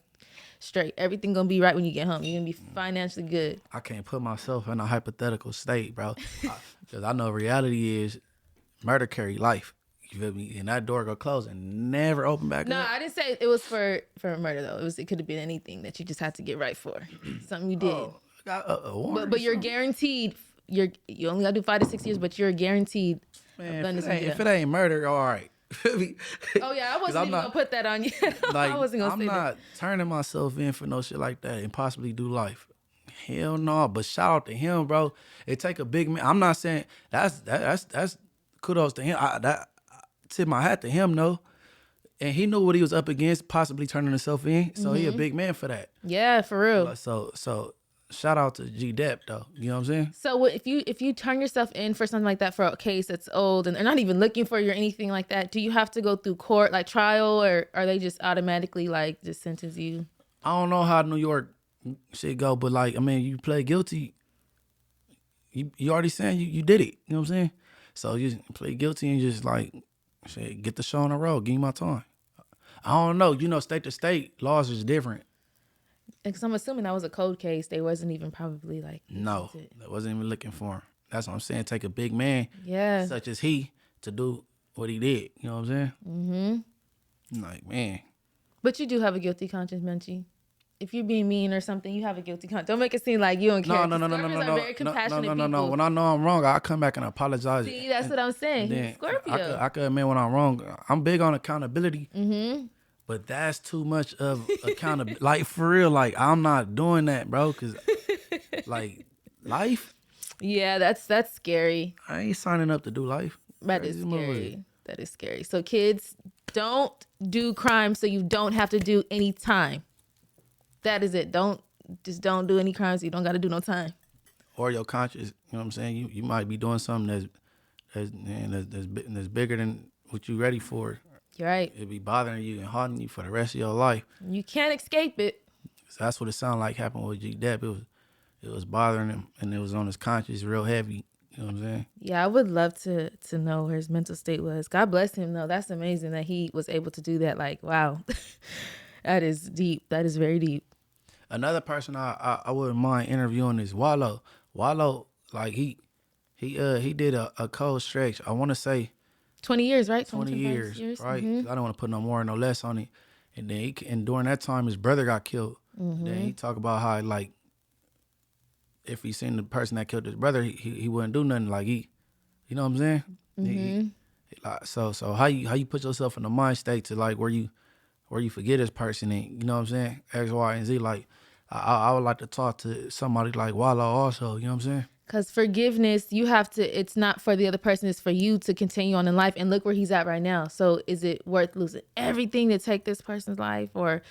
straight. Everything gonna be right when you get home. You're gonna be financially good. I can't put myself in a hypothetical state, bro, because I know reality is murder carry life. You feel me? And that door go close and never open back up. No, I didn't say it was for murder though. It could have been anything that you just had to get right for. Something you did. Oh, I got a warrant but you're guaranteed. You only gotta do 5 to 6 years, but you're guaranteed. Man, if it ain't murder, all right. Oh yeah, I wasn't even gonna put that on you. Like, I wasn't gonna I'm say that. not turning myself in for no shit like that and possibly do life. Hell no. But shout out to him, bro. It take a big man. I'm not saying that's kudos to him. Tip my hat to him, though. And he knew what he was up against, possibly turning himself in. So he a big man for that. Yeah, for real. So shout out to G-Dep though. You know what I'm saying? So if you turn yourself in for something like that, for a case that's old and they're not even looking for you or anything like that, do you have to go through court, like trial, or are they just automatically like just sentence you? I don't know how New York shit go, but like, I mean, you play guilty, you already saying you did it. You know what I'm saying? So you just play guilty and just like, shit, get the show on the road, give me my time. I don't know. State to state, laws is different. Because I'm assuming that was a cold case. They wasn't even probably like. No, they wasn't even looking for him. That's what I'm saying. Take a big man, such as he, to do what he did. You know what I'm saying? Mm-hmm. Like, man. But you do have a guilty conscience, Munchie. If you're being mean or something, you have a guilty conscience. Don't make it seem like you don't care. No. Very compassionate people. When I know I'm wrong, I come back and apologize. See, that's what I'm saying. He's Scorpio. I could admit when I'm wrong. I'm big on accountability. Mm-hmm. But that's too much of accountability. Like, for real, like, I'm not doing that, bro. Because, like, life, Yeah, that's scary. I ain't signing up to do life. That is Crazy movie. scary. That is scary. So kids, don't do crime so you don't have to do any time. That is it. Don't do any crimes. So you don't got to do no time. Or your conscience, you know what I'm saying? You might be doing something that's bigger than what you ready for. You're right. It'd be bothering you and haunting you for the rest of your life. You can't escape it. So that's what it sounded like happened with G-Dep. It was bothering him, and it was on his conscience real heavy. You know what I'm saying? Yeah, I would love to know where his mental state was. God bless him, though. That's amazing that he was able to do that. Like, wow. That is deep. That is very deep. Another person I wouldn't mind interviewing is Wallow. Wallow, like he did a cold stretch. I want to say 20 years, right? 20 years, right? Mm-hmm. I don't want to put no more, no less on it. And then and during that time, his brother got killed. Mm-hmm. Then he talked about how like if he seen the person that killed his brother, he wouldn't do nothing. Like you know what I'm saying? Mm-hmm. So how you put yourself in the mind state to like where you forget this person and you know what I'm saying? X, Y, and Z. Like I would like to talk to somebody like Wallow also. You know what I'm saying? Because forgiveness, you have to, it's not for the other person, it's for you to continue on in life. And look where he's at right now. So is it worth losing everything to take this person's life or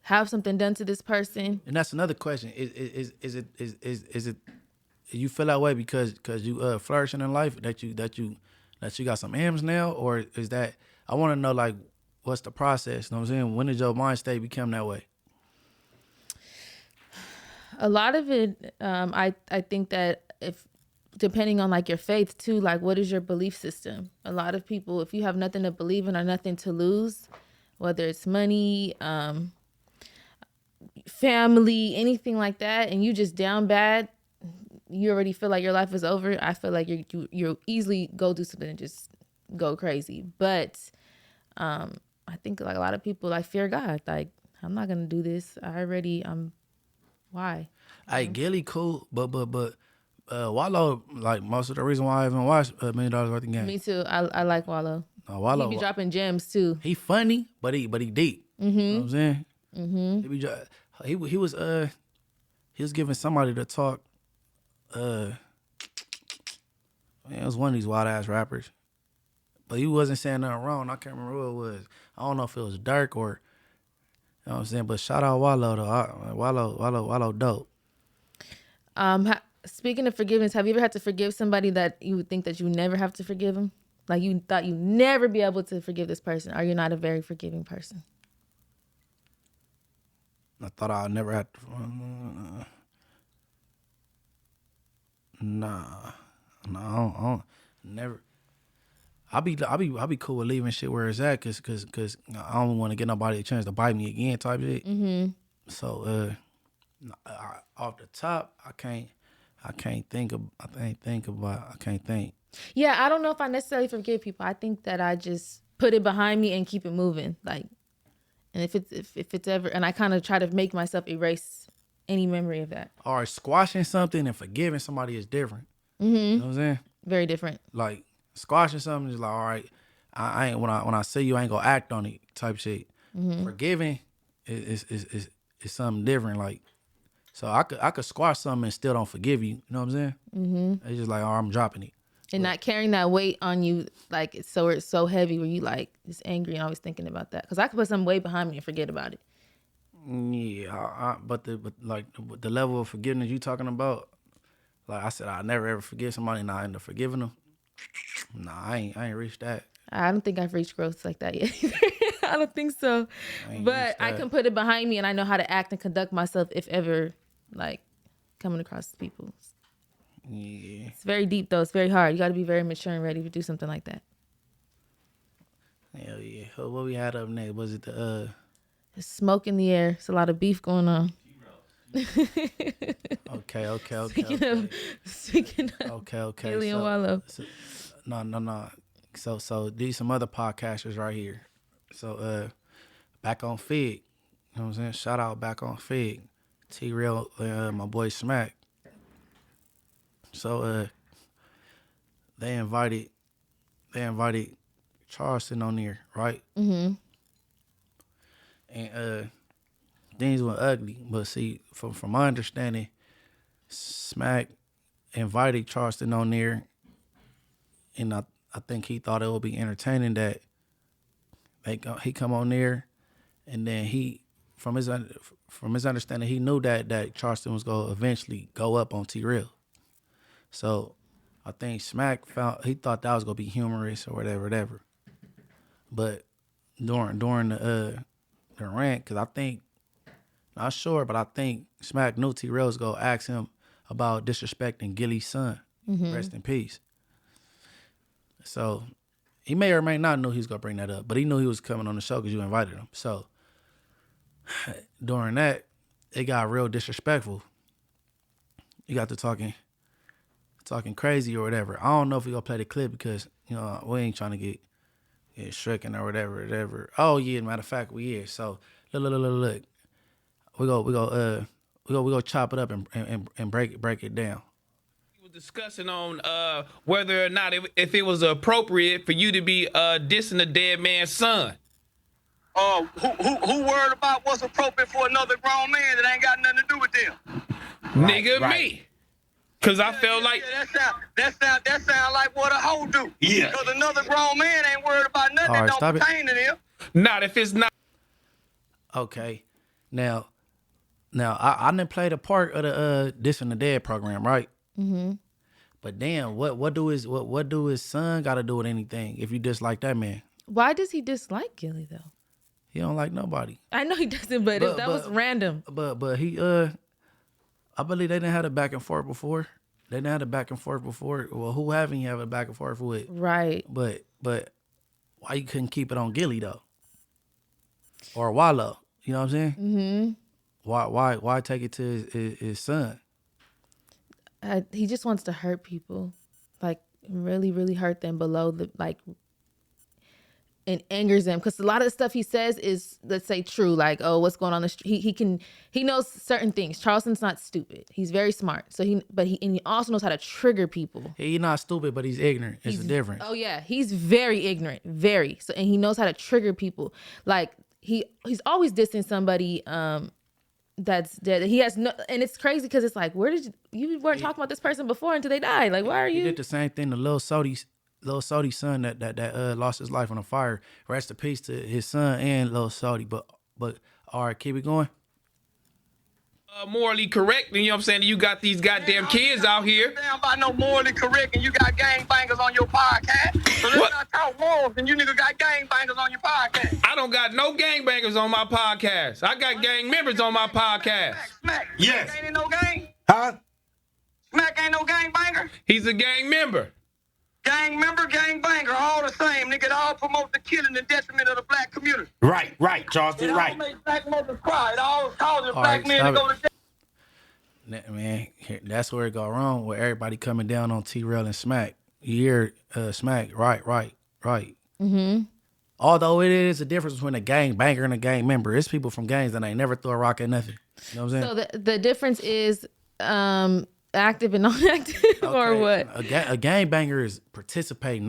have something done to this person? And that's another question. Is it you feel that way because you flourishing in life that you got some M's now, or is that I want to know like what's the process? You know what I'm saying? When did your mind state become that way? A lot of it, I think that if depending on like your faith too, like what is your belief system? A lot of people, if you have nothing to believe in or nothing to lose, whether it's money, family, anything like that, and you just down bad, you already feel like your life is over. I feel like you easily go do something and just go crazy. But I think like a lot of people like fear God. Like I'm not gonna do this. Why? Hey, Gilly cool, but Wallow, like most of the reason why I haven't watched $1 Million Worth of Game. Me too. I like Wallow. Wallow, He be dropping gems too. He funny, but he deep. Mm-hmm. You know what I'm saying? Mm-hmm. He was giving somebody to talk. Man, it was one of these wild ass rappers, but he wasn't saying nothing wrong. I can't remember who it was. I don't know if it was Dirk or, you know what I'm saying. But shout out Wallow though. Wallow dope. Speaking of forgiveness, have you ever had to forgive somebody that you would think that you never have to forgive them? Like you thought you'd never be able to forgive this person, or you're not a very forgiving person? I thought I'd never have to. I don't never. I'll be cool with leaving shit where it's at, cause I don't want to get nobody a chance to bite me again, type shit. Mm-hmm. So off the top, I can't think. Yeah, I don't know if I necessarily forgive people. I think that I just put it behind me and keep it moving. Like, and if it's ever, and I kind of try to make myself erase any memory of that. Or squashing something and forgiving somebody is different. Mm-hmm. You know what I'm saying? Very different. Like squashing something is like, all right, I ain't when I see you, I ain't gonna act on it, type shit. Mm-hmm. Forgiving is something different. Like, so I could squash something and still don't forgive you. You know what I'm saying? Mm-hmm. It's just like, oh, I'm dropping it. And not carrying that weight on you, like it's so heavy where you like just angry and always thinking about that. Because I could put some weight behind me and forget about it. Yeah, but the level of forgiveness you talking about, like I said, I never ever forgive somebody and I end up forgiving them. Nah, I ain't reached that. I don't think I've reached growth like that yet. I don't think so. But I can put it behind me and I know how to act and conduct myself if ever like coming across people. Yeah. It's very deep though. It's very hard. You got to be very mature and ready to do something like that. Hell yeah. What we had up next? Was it the There's smoke in the air. It's a lot of beef going on. Okay. Speaking of Okay. Haley and Wallow. No. So these some other podcasters right here. So back on Fig. You know what I'm saying? Shout out back on Fig. T-Rell, my boy Smack. So they invited Charleston on there, right? Mm-hmm. And things went ugly. But see, from my understanding, Smack invited Charleston on there, and I think he thought it would be entertaining that he come on there, and then he from his understanding he knew that Charleston was gonna eventually go up on T-Rell. So I think Smack he thought that was gonna be humorous or whatever. But during the rant, because I think, not sure, but I think Smack knew T-Rell was gonna ask him about disrespecting Gilly's son. Rest in peace. So he may or may not know he was gonna bring that up, but he knew he was coming on the show because you invited him. So during that, it got real disrespectful. You got to talking crazy or whatever. I don't know if we gonna play the clip because we ain't trying to get stricken or whatever. Oh yeah, matter of fact, we is. So look. We go chop it up and break it down. We were discussing on whether or not if it was appropriate for you to be dissing a dead man's son. Who worried about what's appropriate for another grown man that ain't got nothing to do with them? Me. Cause I felt like that sound like what a hoe do. Yeah. Because another grown man ain't worried about nothing that don't pertain to them. Not if it's not. Okay, now I didn't play the part of the Dissing the Dead program, right? Mm-hmm. But damn, what do his son got to do with anything? If you dislike that man, why does he dislike Gilly though? He don't like nobody. I know he doesn't, but that was random. But he I believe they didn't have a back and forth before. Well, who haven't you have a back and forth with? Right. But why you couldn't keep it on Gilly though? Or Wallow? You know what I'm saying? Mm-hmm. Why take it to his son? He just wants to hurt people, like really, really hurt them below the and angers them because a lot of the stuff he says is, let's say, true. Like, oh, what's going on the street? He knows certain things. Charleston's not stupid. He's very smart. So he also knows how to trigger people. He's not stupid, but he's ignorant. It's the difference. Oh yeah, he's very ignorant, very. So and he knows how to trigger people. Like he's always dissing somebody that's dead. He has no, and it's crazy because it's like, where did you weren't talking about this person before until they died? Like, why are you? He did the same thing to Lil Sodi's son that lost his life on a fire. Rest in peace to his son and Lil Sodi. But all right, keep it going. Morally correct, and you know what I'm saying? You got these goddamn kids out here. Damn about no morally correct, and you got gangbangers on your podcast. So let's not talk morals, and you nigga got gangbangers on your podcast. I don't got no gangbangers on my podcast. I got gang members on my podcast. Smack. Yes. Smack ain't no gang. Huh? Smack ain't no gangbanger. He's a gang member. Gang member, gang banger, all the same. Nigga, all promote the killing and detriment of the black community. Right, Charleston, right. It all makes black mothers cry. It all causes black men to go to jail. Man, that's where it go wrong, where everybody coming down on T-Rell and Smack. You hear Smack, right. Mm-hmm. Although it is a difference between a gang banger and a gang member. It's people from gangs that ain't never throw a rock at nothing. You know what I'm saying? So the difference is active and non-active, or what? A gang banger is participating.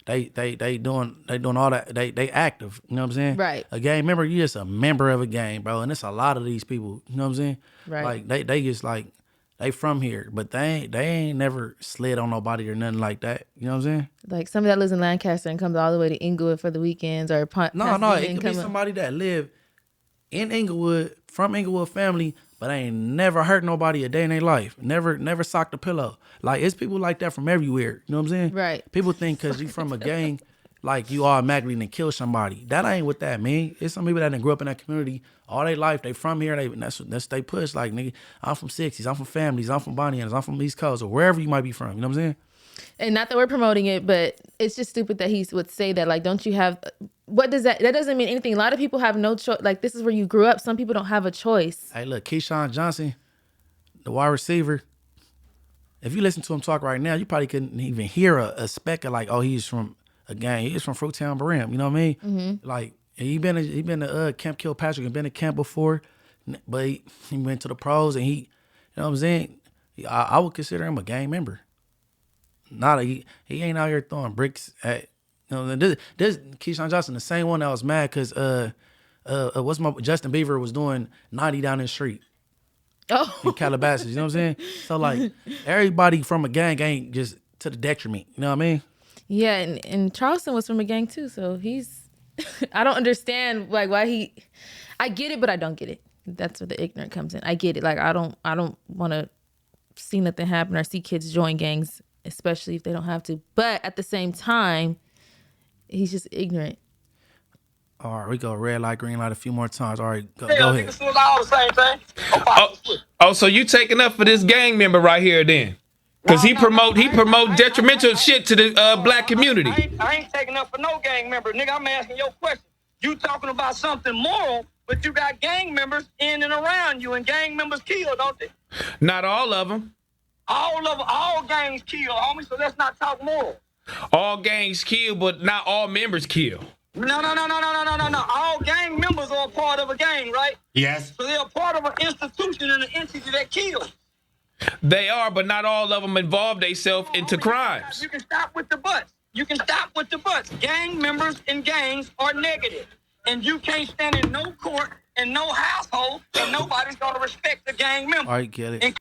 They doing all that. They active. You know what I'm saying? Right. A gang member, you just a member of a gang, bro. And it's a lot of these people. You know what I'm saying? Right. Like they just like they from here, but they ain't never slid on nobody or nothing like that. You know what I'm saying? Like somebody that lives in Lancaster and comes all the way to Inglewood for the weekends, or no, it could be somebody that live in Inglewood, from Inglewood family, but I ain't never hurt nobody a day in their life. Never socked a pillow. Like, it's people like that from everywhere. You know what I'm saying? Right. People think because you from a gang, like, you automatically done kill somebody. That ain't what that mean. It's some people that done grew up in that community all their life. They from here. That's they push. Like, nigga, I'm from 60s. I'm from families. I'm from Bonnianas. I'm from East Coast, or wherever you might be from. You know what I'm saying? And not that we're promoting it, but it's just stupid that he would say that. Like, don't you have... What does that doesn't mean anything. A lot of people have no choice. Like, this is where you grew up. Some people don't have a choice. Hey, look, Keyshawn Johnson, the wide receiver, if you listen to him talk right now, you probably couldn't even hear a speck of like, oh, he's from a gang. He's from Fruittown, Barim. You know what I mean? Mm-hmm. Like, he been to Camp Kilpatrick and been to camp before, but he went to the pros and he, you know what I'm saying? I would consider him a gang member. He ain't out here throwing bricks at. You know, this Keyshawn Johnson, the same one that was mad because Justin Bieber was doing 90 down the street. in Calabasas. You know what I'm saying? So like everybody from a gang ain't just to the detriment. You know what I mean? Yeah, and Charleston was from a gang too, so he's. I don't understand like why he. I get it, but I don't get it. That's where the ignorant comes in. I get it. Like I don't want to see nothing happen or see kids join gangs, especially if they don't have to. But at the same time, he's just ignorant. All right, we go red light, green light a few more times. All right, go ahead. Niggas still all the same thing. Oh, so you taking up for this gang member right here then? Cause he promote detrimental shit to the black community. I ain't taking up for no gang member, nigga. I'm asking your question. You talking about something moral, but you got gang members in and around you, and gang members kill, don't they? Not all of them. All gangs kill, homie. So let's not talk moral. All gangs kill, but not all members kill. No. All gang members are a part of a gang, right? Yes. So they're a part of an institution and an entity that kills. They are, but not all of them involve themselves into crimes. You can stop with the buts. Gang members and gangs are negative. And you can't stand in no court and no household, and nobody's going to respect the gang member. All right, get it.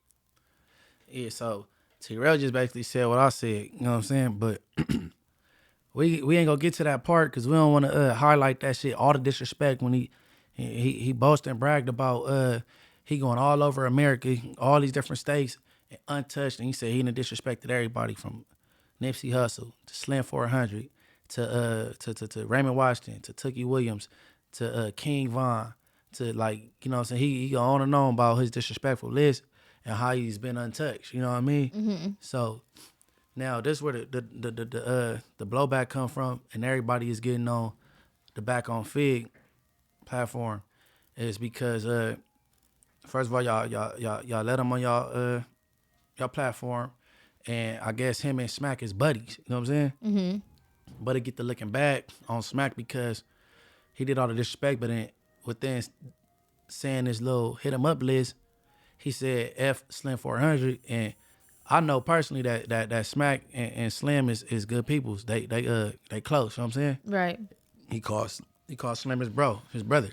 Yeah, so T-Rell just basically said what I said. You know what I'm saying? But we ain't gonna get to that part because we don't want to highlight that shit, all the disrespect when he boasted and bragged about he going all over America, all these different states, and untouched. And he said he done disrespected everybody from Nipsey Hussle to Slim 400 to Raymond Washington to Tookie Williams to King Von to like, you know what I'm saying? He go on and on about his disrespectful list and how he's been untouched. You know what I mean? Mm-hmm. So now this is where the blowback come from, and everybody is getting on the Back on Fig platform is because first of all y'all let him on y'all platform, and I guess him and Smack is buddies. You know what I'm saying? Mm-hmm. But it get the looking back on Smack because he did all the disrespect, but then within saying this little hit him up list, he said F Slim 400, and I know personally that Smack and Slim is good peoples. They close. You know what I'm saying? Right. He calls Slim his brother.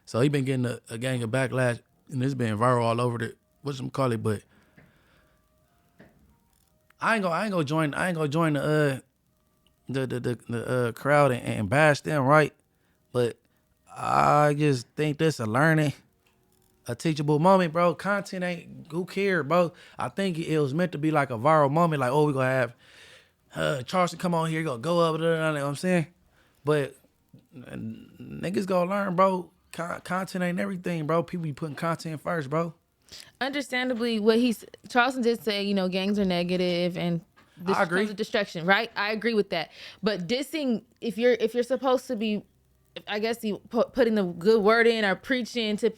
So he been getting a gang of backlash, and it's been viral all over the whatchamacallit. But I ain't gonna join the crowd and bash them, right? But I just think this a teachable moment, bro. Content ain't, who cares, bro? I think it was meant to be like a viral moment, like, oh, we gonna have Charleston come on here, go up, you know what I'm saying? But niggas gonna learn, bro. Content ain't everything, bro. People be putting content first, bro. Understandably, Charleston did say, you know, gangs are negative and this I agree. Comes with distraction, right? I agree with that. But dissing, if you're supposed to be, I guess you putting the good word in or preaching to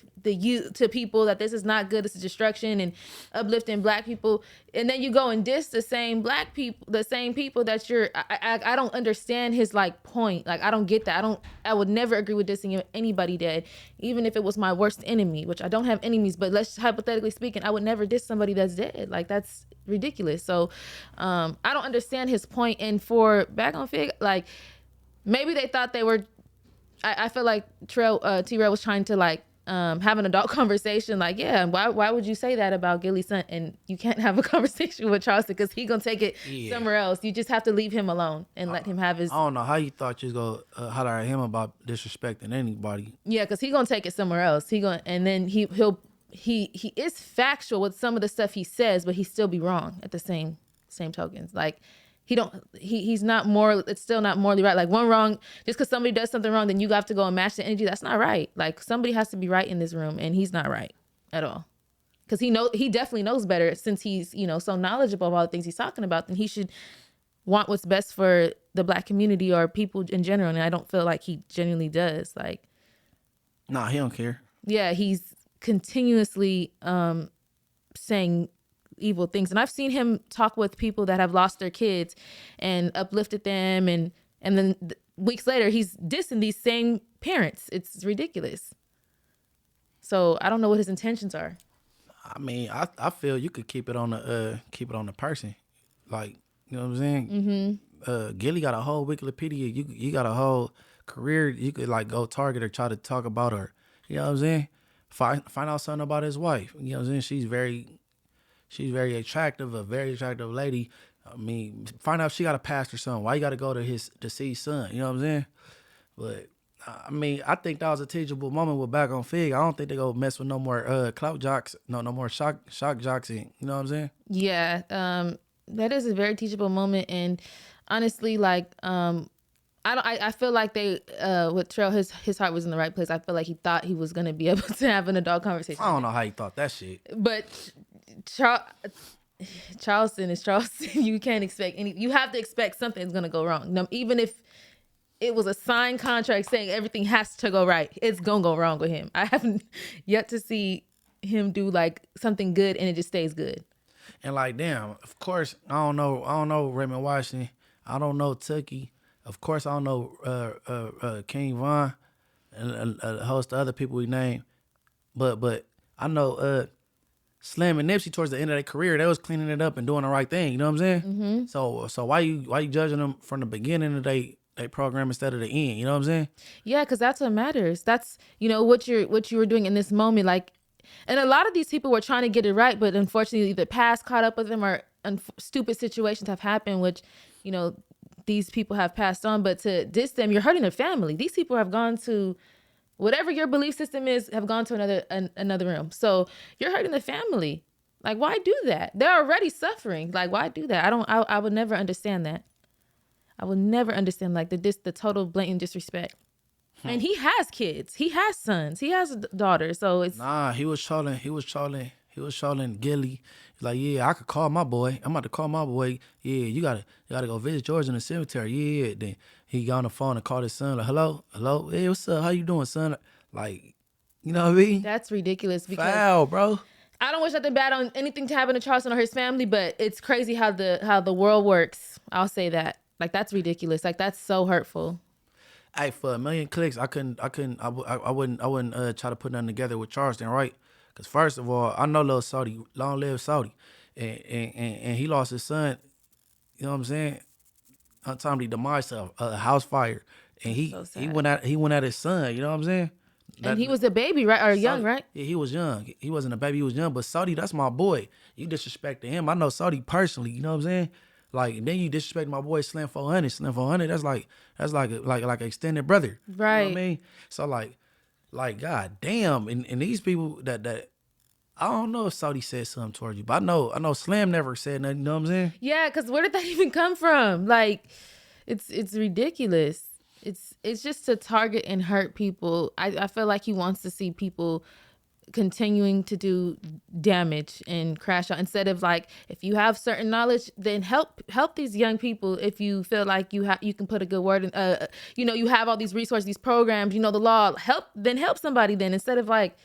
people that this is not good, this is destruction, and uplifting black people, and then you go and diss the same black people, the same people that you're. I don't understand his like point. Like I don't get that. I would never agree with dissing anybody dead, even if it was my worst enemy, which I don't have enemies. But let's hypothetically speaking, I would never diss somebody that's dead. Like that's ridiculous. So I don't understand his point. And for Back on Fig, like maybe they thought they were. I feel like T-Rell was trying to like have an adult conversation. Like, yeah, why would you say that about Gilly's son? And you can't have a conversation with Charleston because he gonna take it somewhere else. You just have to leave him alone and let him have his. I don't know how you thought you was gonna holler at him about disrespecting anybody. Yeah, because he gonna take it somewhere else. And then he is factual with some of the stuff he says, but he still be wrong at the same tokens. Like. He's not moral. It's still not morally right. Like one wrong, just because somebody does something wrong, then you have to go and match the energy. That's not right. Like somebody has to be right in this room, and he's not right at all. Because he definitely knows better since he's so knowledgeable of all the things he's talking about. Then he should want what's best for the black community or people in general. And I don't feel like he genuinely does. Like, nah, he don't care. Yeah, he's continuously saying evil things, and I've seen him talk with people that have lost their kids and uplifted them, and then weeks later he's dissing these same parents. It's ridiculous. So I don't know what his intentions are. I mean, I feel you could keep it on the person, like, you know what I'm saying. Mm-hmm. Gilly got a whole Wikipedia. You got a whole career. You could like go target or try to talk about her. You know what I'm saying. find out something about his wife. You know what I'm saying? She's very attractive, a very attractive lady. I mean, find out she got a pastor son. Why you got to go to his deceased son? You know what I'm saying? But I mean, I think that was a teachable moment with Back on Fig. I don't think they go mess with no more clout jocks, no more shock jocks. You know what I'm saying? Yeah, that is a very teachable moment, and honestly, like, I feel like they with T-Rell, his heart was in the right place. I feel like he thought he was gonna be able to have an adult conversation. I don't know how he thought that shit. But Charleston is Charleston. You can't expect you have to expect something's gonna go wrong. Now, even if it was a signed contract saying everything has to go right, it's gonna go wrong with him. I haven't yet to see him do like something good and it just stays good. And like, damn, of course, I don't know Raymond Washington. I don't know Tookie. Of course, I don't know King Von and a host of other people we named. But I know Slim and Nipsey towards the end of their career, they was cleaning it up and doing the right thing. You know what I'm saying? Mm-hmm. So why you judging them from the beginning of they program instead of the end? You know what I'm saying? Yeah, because that's what matters. That's, you know, what you were doing in this moment. Like, and a lot of these people were trying to get it right, but unfortunately the past caught up with them, or stupid situations have happened, which, you know, these people have passed on. But to diss them, you're hurting their family. These people have gone to whatever your belief system is, have gone to another realm. So you're hurting the family. Like, why do that? They're already suffering. Like, why do that? I would never understand that. I would never understand like the total blatant disrespect. And he has kids. He has sons. He has a daughter. So it's he was trolling Gilly. He's like, yeah, I could call my boy. I'm about to call my boy. Yeah, you gotta go visit George in the cemetery. Yeah. Then he got on the phone and called his son. Like, hello. Hey, what's up? How you doing, son? Like, you know what I mean? That's ridiculous. Because foul, bro. I don't wish nothing bad on anything to happen to Charleston or his family, but it's crazy how the world works. I'll say that. Like, that's ridiculous. Like, that's so hurtful. Hey, for 1 million clicks, I wouldn't try to put nothing together with Charleston, right? Because first of all, I know Lil Saudi, long live Saudi, and he lost his son. You know what I'm saying? Untimely demise of a house fire, and he went at his son. You know what I'm saying? And he was a baby, right? Or Saudi, young, right? Yeah, he was young. He wasn't a baby. He was young. But Saudi, that's my boy. You disrespected him. I know Saudi personally. You know what I'm saying? Like, and then you disrespect my boy Slim 400. Slim 400. That's like an extended brother. Right. You know what I mean? So like god damn. And these people that I don't know if Saudi said something towards you, but I know Slim never said nothing. You know what I'm saying? Yeah, because where did that even come from? Like, it's ridiculous. It's just to target and hurt people. I feel like he wants to see people continuing to do damage and crash out, instead of, like, if you have certain knowledge, then help these young people. If you feel like you can put a good word in, you have all these resources, these programs, the law, help somebody then, instead of like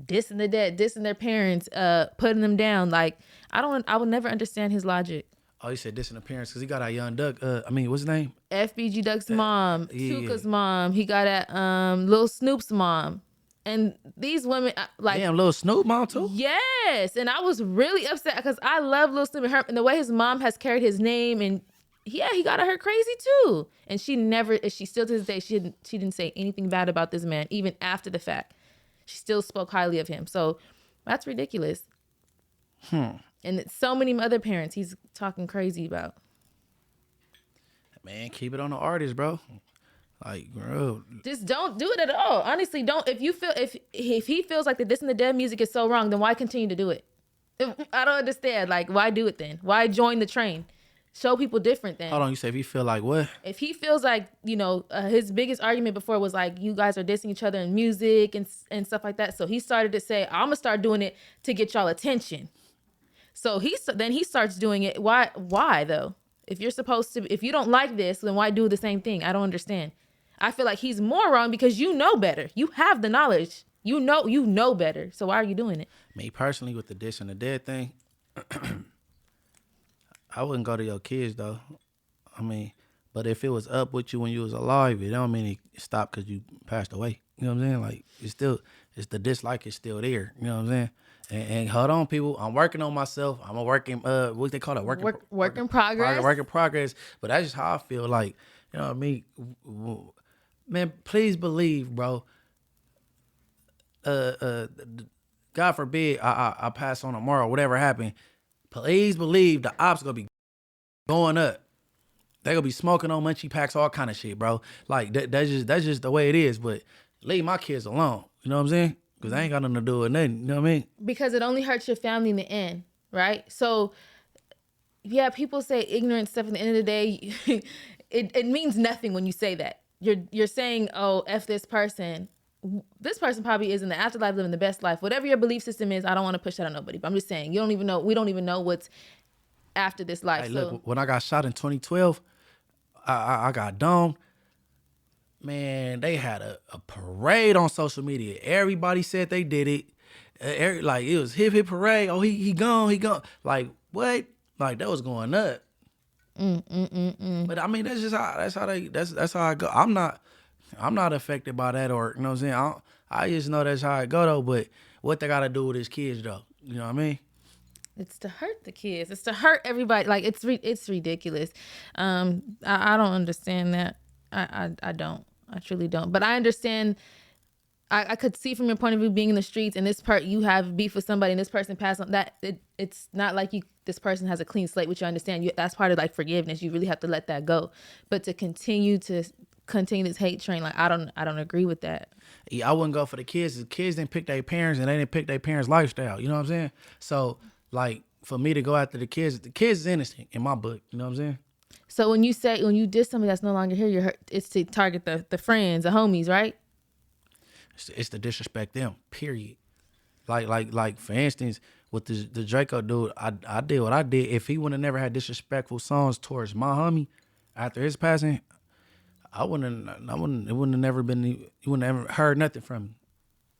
dissing the dead, dissing their parents, putting them down. Like, I would never understand his logic. Oh, you said dissing the parents because he got at Young Duck. What's his name? FBG Duck's mom, yeah. Tuka's mom. He got at Lil Snoop's mom. And these women, like, damn, Lil Snoop mom too. Yes, and I was really upset because I love Lil Snoop and the way his mom has carried his name, and he got at her crazy too. And she still to this day, she didn't say anything bad about this man, even after the fact. She still spoke highly of him. So that's ridiculous. And so many other parents he's talking crazy about. Man, keep it on the artist, bro. Like, bro, just don't do it at all. Honestly, don't. If he feels like the This and the Dead music is so wrong, then why continue to do it? I don't understand. Like, why do it then? Why join the train? Show people different then. Hold on, you say if he feel like what? If he feels like, his biggest argument before was like, you guys are dissing each other in music and stuff like that. So he started to say, I'm gonna start doing it to get y'all attention. So then he starts doing it. Why though? If you don't like this, then why do the same thing? I don't understand. I feel like he's more wrong because you know better. You have the knowledge. You know better. So why are you doing it? Me personally, with the dish and the dead thing, I wouldn't go to your kids though. I mean, but if it was up with you when you was alive, it don't mean it stopped because you passed away. You know what I'm saying? Like, it's the dislike is still there. You know what I'm saying? And hold on, people. I'm working on myself. I'm a working, what they call it? Work in progress. Work in progress. But that's just how I feel. Like, you know what I mean? Man, please believe, bro. God forbid I pass on tomorrow, whatever happened, please believe the ops gonna be going up. They gonna be smoking on munchie packs, all kind of shit, bro. Like that's just the way it is. But leave my kids alone. You know what I'm saying? Because I ain't got nothing to do with nothing. You know what I mean? Because it only hurts your family in the end, right? So, yeah, people say ignorant stuff. At the end of the day, it means nothing when you say that. You're saying, oh, F this person. This person probably is in the afterlife living the best life. Whatever your belief system is, I don't want to push that on nobody. But I'm just saying, we don't even know what's after this life. Hey, look, when I got shot in 2012, I got domed. Man, they had a parade on social media. Everybody said they did it. Like, it was hip parade. Oh, he gone. Like, what? Like, that was going up. But I mean, that's how I go. I'm not affected by that, or you know what I'm saying. I just know that's how I go though. But what they gotta do with his kids though? You know what I mean? It's to hurt the kids. It's to hurt everybody. Like it's ridiculous. I don't understand that. I don't. I truly don't. But I understand. I could see from your point of view being in the streets and this part you have beef with somebody and this person passed on that. It's not like this person has a clean slate, which you understand. That's part of like forgiveness. You really have to let that go. But to continue this hate train, like I don't agree with that. Yeah, I wouldn't go for the kids. The kids didn't pick their parents and they didn't pick their parents' lifestyle. You know what I'm saying? So like for me to go after the kids is innocent in my book. You know what I'm saying? So when you diss somebody that's no longer here, it's to target the friends, the homies, right? It's to disrespect them. Period. Like for instance, with the Draco dude, I did what I did. If he would have never had disrespectful songs towards my homie after his passing, it wouldn't have never been. You wouldn't have ever heard nothing from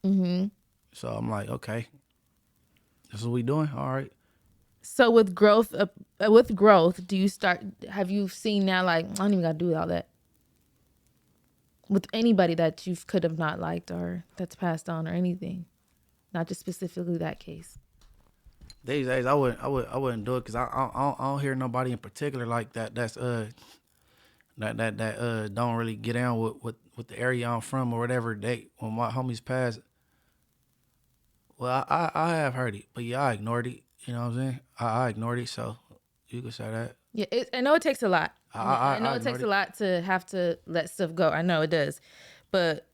me. So I'm like, okay, this is what we doing. All right. So with growth, have you seen now, like, I don't even got to do all that? With anybody that you could have not liked or that's passed on or anything, not just specifically that case. These days, I wouldn't do it because I don't hear nobody in particular like that. That's that don't really get down with the area I'm from or whatever. When my homies passed, well, I have heard it, but yeah, I ignored it. You know what I'm saying? I ignored it, so you could say that. Yeah, I know it takes a lot. I know it takes a lot to have to let stuff go. I know it does. But,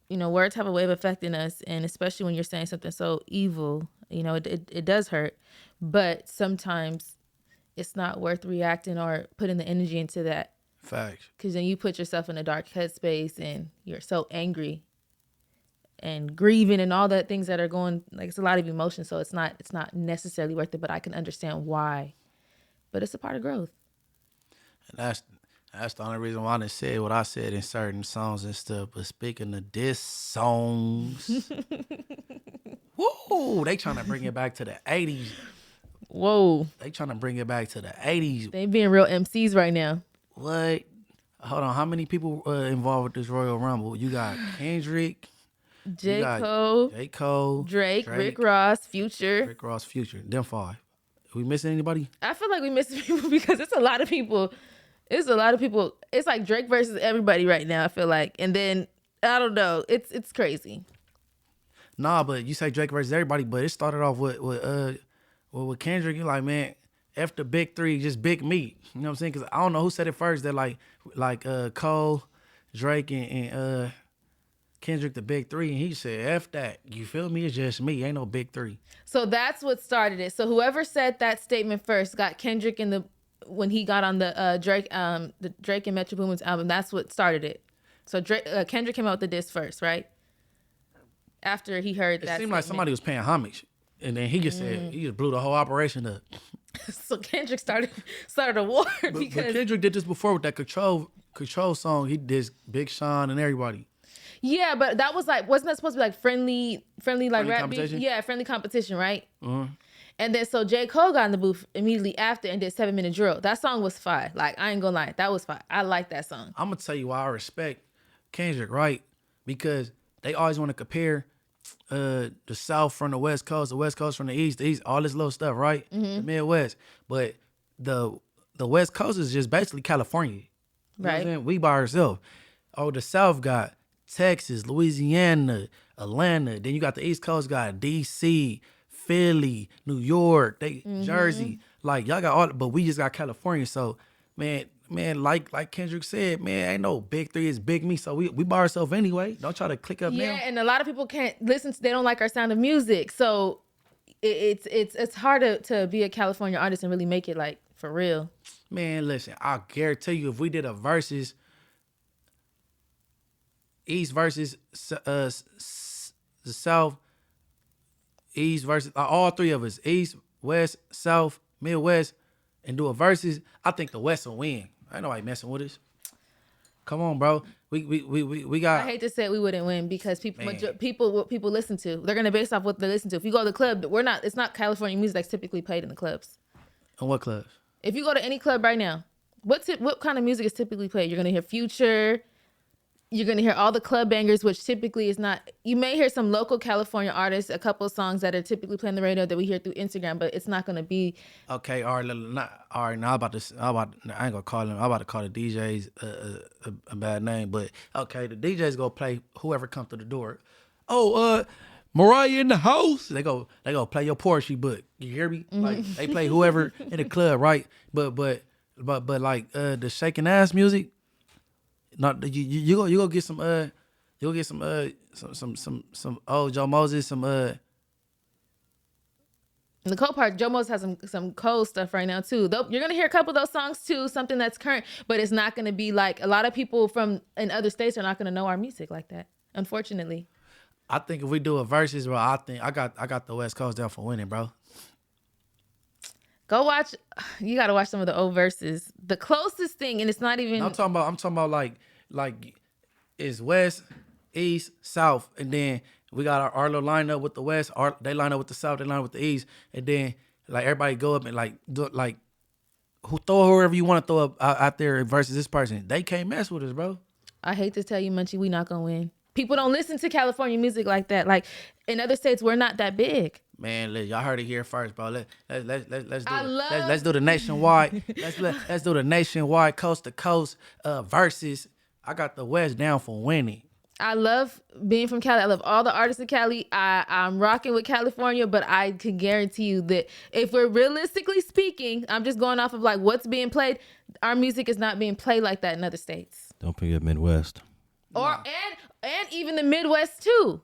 words have a way of affecting us, and especially when you're saying something so evil, it does hurt. But sometimes it's not worth reacting or putting the energy into that. Facts. Because then you put yourself in a dark headspace, and you're so angry and grieving and all the things that are going, like, it's a lot of emotion, so it's not necessarily worth it, but I can understand why. But it's a part of growth. And that's the only reason why I didn't say what I said in certain songs and stuff. But speaking of diss songs, woo, they trying to bring it back to the 80s. Whoa. They trying to bring it back to the 80s. They being real MCs right now. What? Hold on, how many people involved with this Royal Rumble? You got Kendrick, J. Cole, Drake, Rick Ross, Future. Them five. Are we missing anybody? I feel like we missing people because it's a lot of people. It's like Drake versus everybody right now, I feel like. And then, I don't know. It's crazy. Nah, but you say Drake versus everybody, but it started off with Kendrick. You're like, man, F the big three, just big meat. You know what I'm saying? Because I don't know who said it first. That like Cole, Drake, and Kendrick the big three, and he said, F that. You feel me? It's just me. Ain't no big three. So that's what started it. So whoever said that statement first got Kendrick when he got on the Drake and Metro Boomin's album. That's what started it. So Kendrick came out with the diss first, right? After he heard that. It seemed like somebody was paying homage, and then he just said he just blew the whole operation up. So Kendrick started a war because but Kendrick did this before with that Control song. He did Big Sean and everybody. Yeah, but that was like, wasn't that supposed to be like friendly like rap beef? Yeah, friendly competition, right? Mm-hmm. And then so J. Cole got in the booth immediately after and did 7 Minute Drill. That song was fire. Like, I ain't gonna lie, that was fire. I like that song. I'm gonna tell you why I respect Kendrick, right? Because they always want to compare the South from the West Coast, the West Coast from the East, all this little stuff, right? Mm-hmm. The Midwest. But the West Coast is just basically California. You know what I'm saying? We by ourselves. Oh, the South got Texas, Louisiana, Atlanta. Then you got the East Coast, got DC, Philly, New York, Jersey. Like y'all got all, but we just got California. So man, like Kendrick said, man, ain't no big three, it's big me. So we by ourselves anyway. Don't try to click up now. Yeah, and a lot of people can't listen. They don't like our sound of music. So it's hard to be a California artist and really make it like for real. Man, listen, I guarantee you, if we did a versus East versus the South, East versus all three of us, East, West, South, Midwest, and do a versus, I think the West will win. Ain't nobody messing with us. Come on, bro. We got. I hate to say we wouldn't win because what people listen to, they're gonna base off what they listen to. If you go to the club, it's not California music that's typically played in the clubs. And what clubs? If you go to any club right now, what kind of music is typically played? You're gonna hear Future. You're gonna hear all the club bangers, which typically is not. You may hear some local California artists, a couple of songs that are typically playing the radio that we hear through Instagram, but it's not gonna be. Okay, all right. Now I ain't gonna call them. I'm about to call the DJs a bad name, but okay, the DJs gonna play whoever comes through the door. Oh, Mariah in the house. They go play your Porsche book. You hear me? Like they play whoever in the club, right? But like the shaking ass music. Not you go get some old Joe Moses, some The cold part, Joe Moses has some cold stuff right now too. You're gonna hear a couple of those songs too, something that's current, but it's not gonna be like a lot of people from in other states are not gonna know our music like that, unfortunately. I think if we do a versus, bro, I think I got the West Coast down for winning, bro. Go watch. You got to watch some of the old verses. The closest thing, and it's not even. No, I'm talking about like it's West, East, South, and then we got our little lineup with the West. They line up with the South. They line up with the East, and then like everybody go up and like do like throw whoever you want to throw up out there versus this person. They can't mess with us, bro. I hate to tell you, Munchie, we not gonna win. People don't listen to California music like that. Like in other states, we're not that big. Man, y'all heard it here first, bro. Let's do the nationwide. Let's do the nationwide coast to coast versus. I got the West down for winning. I love being from Cali. I love all the artists in Cali. I'm rocking with California, but I can guarantee you that if we're realistically speaking, I'm just going off of like what's being played. Our music is not being played like that in other states. Don't forget Midwest. And even the Midwest too.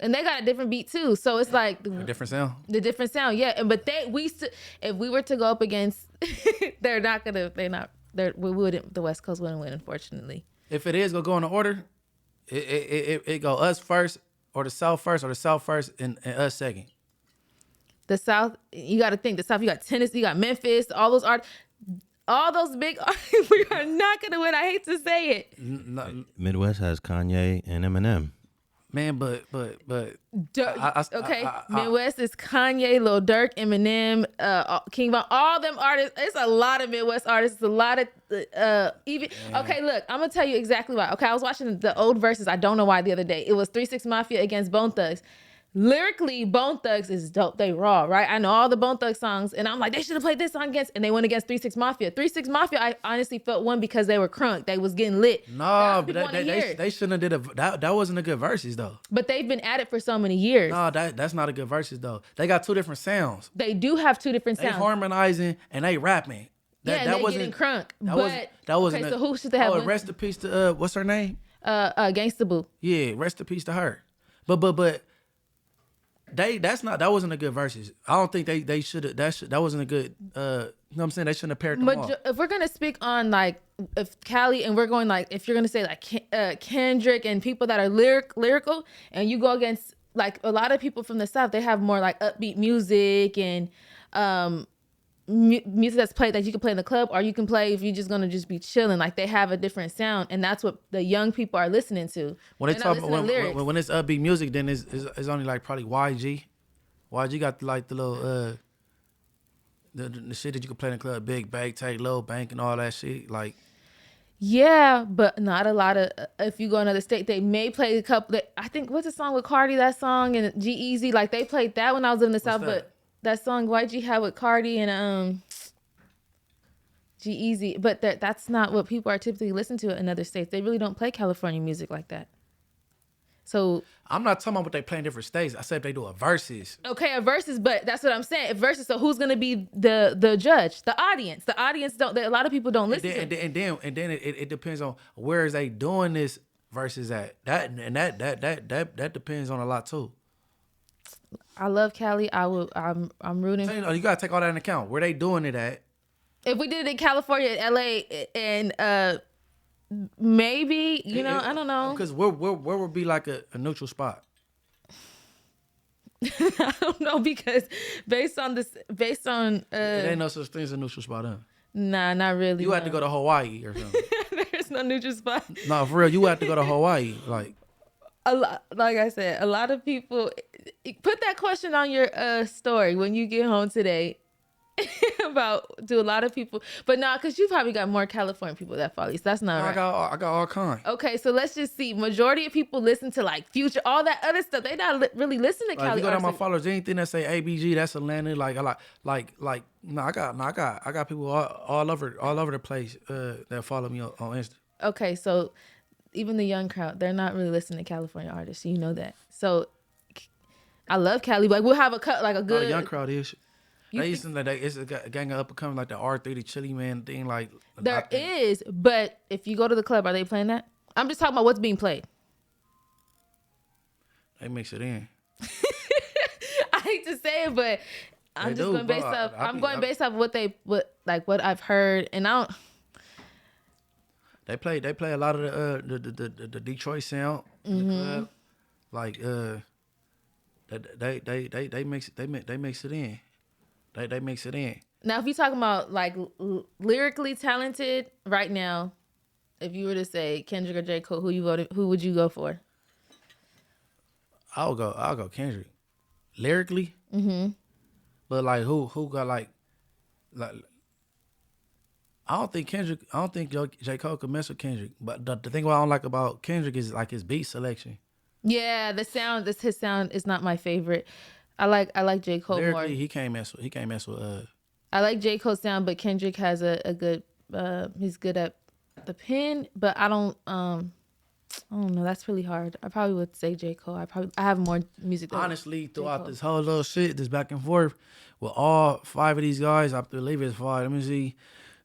And they got a different beat too. So it's like a different sound. The different sound, yeah. But if we were to go up against the West Coast wouldn't win, unfortunately. If it is gonna go in the order, it go us first or the South first and us second. The South, you gotta think, the South, you got Tennessee, you got Memphis, all those artists. All those big artists, we are not going to win. I hate to say it. Midwest has Kanye and Eminem. Man, but Midwest is Kanye, Lil Durk, Eminem, King Von, all them artists. It's a lot of Midwest artists. It's a lot of Okay, look, I'm gonna tell you exactly why. Okay, I was watching the old verses. I don't know why the other day. It was 3 6 Mafia against Bone Thugs. Lyrically, Bone Thugs is dope. They raw, right? I know all the Bone Thugs songs, and I'm like, they should have played this song against, and they went against 3 6 Mafia. 3 6 Mafia, I honestly felt won because they were crunk. They was getting lit. No, but they shouldn't have did that wasn't a good verses though. But they've been at it for so many years. No, that's not a good verses though. They got two different sounds. They do have two different sounds. They harmonizing and they rapping. That wasn't getting crunk. That wasn't. Okay, so who should they have? Rest in peace to what's her name? Gangsta Boo. Yeah, rest in peace to her. But that wasn't a good verses. I don't think they should have. That wasn't a good. You know what I'm saying? They shouldn't have paired them all. If we're gonna speak on like if Cali and we're going like if you're gonna say like Kendrick and people that are lyrical and you go against like a lot of people from the South, they have more like upbeat music and music that's played that you can play in the club or you can play if you're just gonna just be chilling. Like they have a different sound and that's what the young people are listening to. When it's upbeat music, then it's only like probably YG. YG got like the little the shit that you can play in the club, big bag, take low bank and all that shit. Like yeah, but not a lot of. If you go another state, they may play a couple. I think what's the song with Cardi? That song and G-Eazy, like they played that when I was in the South, but. That song YG had with Cardi and G-Eazy, but that's not what people are typically listening to in other states. They really don't play California music like that. So I'm not talking about what they play in different states. I said if they do a versus. okay, a versus, but that's what I'm saying. A versus. So who's gonna be the judge? The audience. The audience don't. A lot of people don't listen. And then it depends on where is they doing this versus at. That depends on a lot too. I love Cali. I'm rooting. So, you gotta take all that into account. Where they doing it at? If we did it in California, LA, and maybe I don't know. Because where would be like a neutral spot? I don't know because based on there ain't no such thing as a neutral spot, huh? Nah, not really. You have to go to Hawaii or something. There's no neutral spot. No, for real, you have to go to Hawaii. Like I said, a lot of people put that question on your story when you get home today. Do a lot of people, but nah, because you probably got more California people that follow you, so that's not right. I got all kinds. Okay, so let's just see. Majority of people listen to like Future, all that other stuff. They not really listening to Cali. If you go down my followers, anything that say ABG, that's Atlanta. I got people all over the place that follow me on Insta. Okay, so even the young crowd, they're not really listening to California artists. So you know that. So I love Cali. Like we'll have a good. The young crowd is. It's a gang of up and coming like the R3, the Chili Man thing. Like there is, but if you go to the club, are they playing that? I'm just talking about what's being played. They mix it in. I hate to say it, but I'm just going based off. I'm going based off what I've heard, and I don't. They play a lot of the Detroit sound in the club. Like they mix it in. They mix it in. Now, if you're talking about like lyrically talented right now, if you were to say Kendrick or J. Cole, who would you go for? I'll go Kendrick. Lyrically, but like who got like I don't think J. Cole could mess with Kendrick. But the thing what I don't like about Kendrick is like his beat selection. Yeah, his sound is not my favorite. I like J. Cole lyrically, more. He can't mess with. I like J. Cole's sound, but Kendrick has a good. He's good at the pen, but I don't know. That's really hard. I probably would say J. Cole. I have more music. Honestly, throughout this whole little shit, this back and forth with all 5 of these guys, I believe it's 5. Let me see: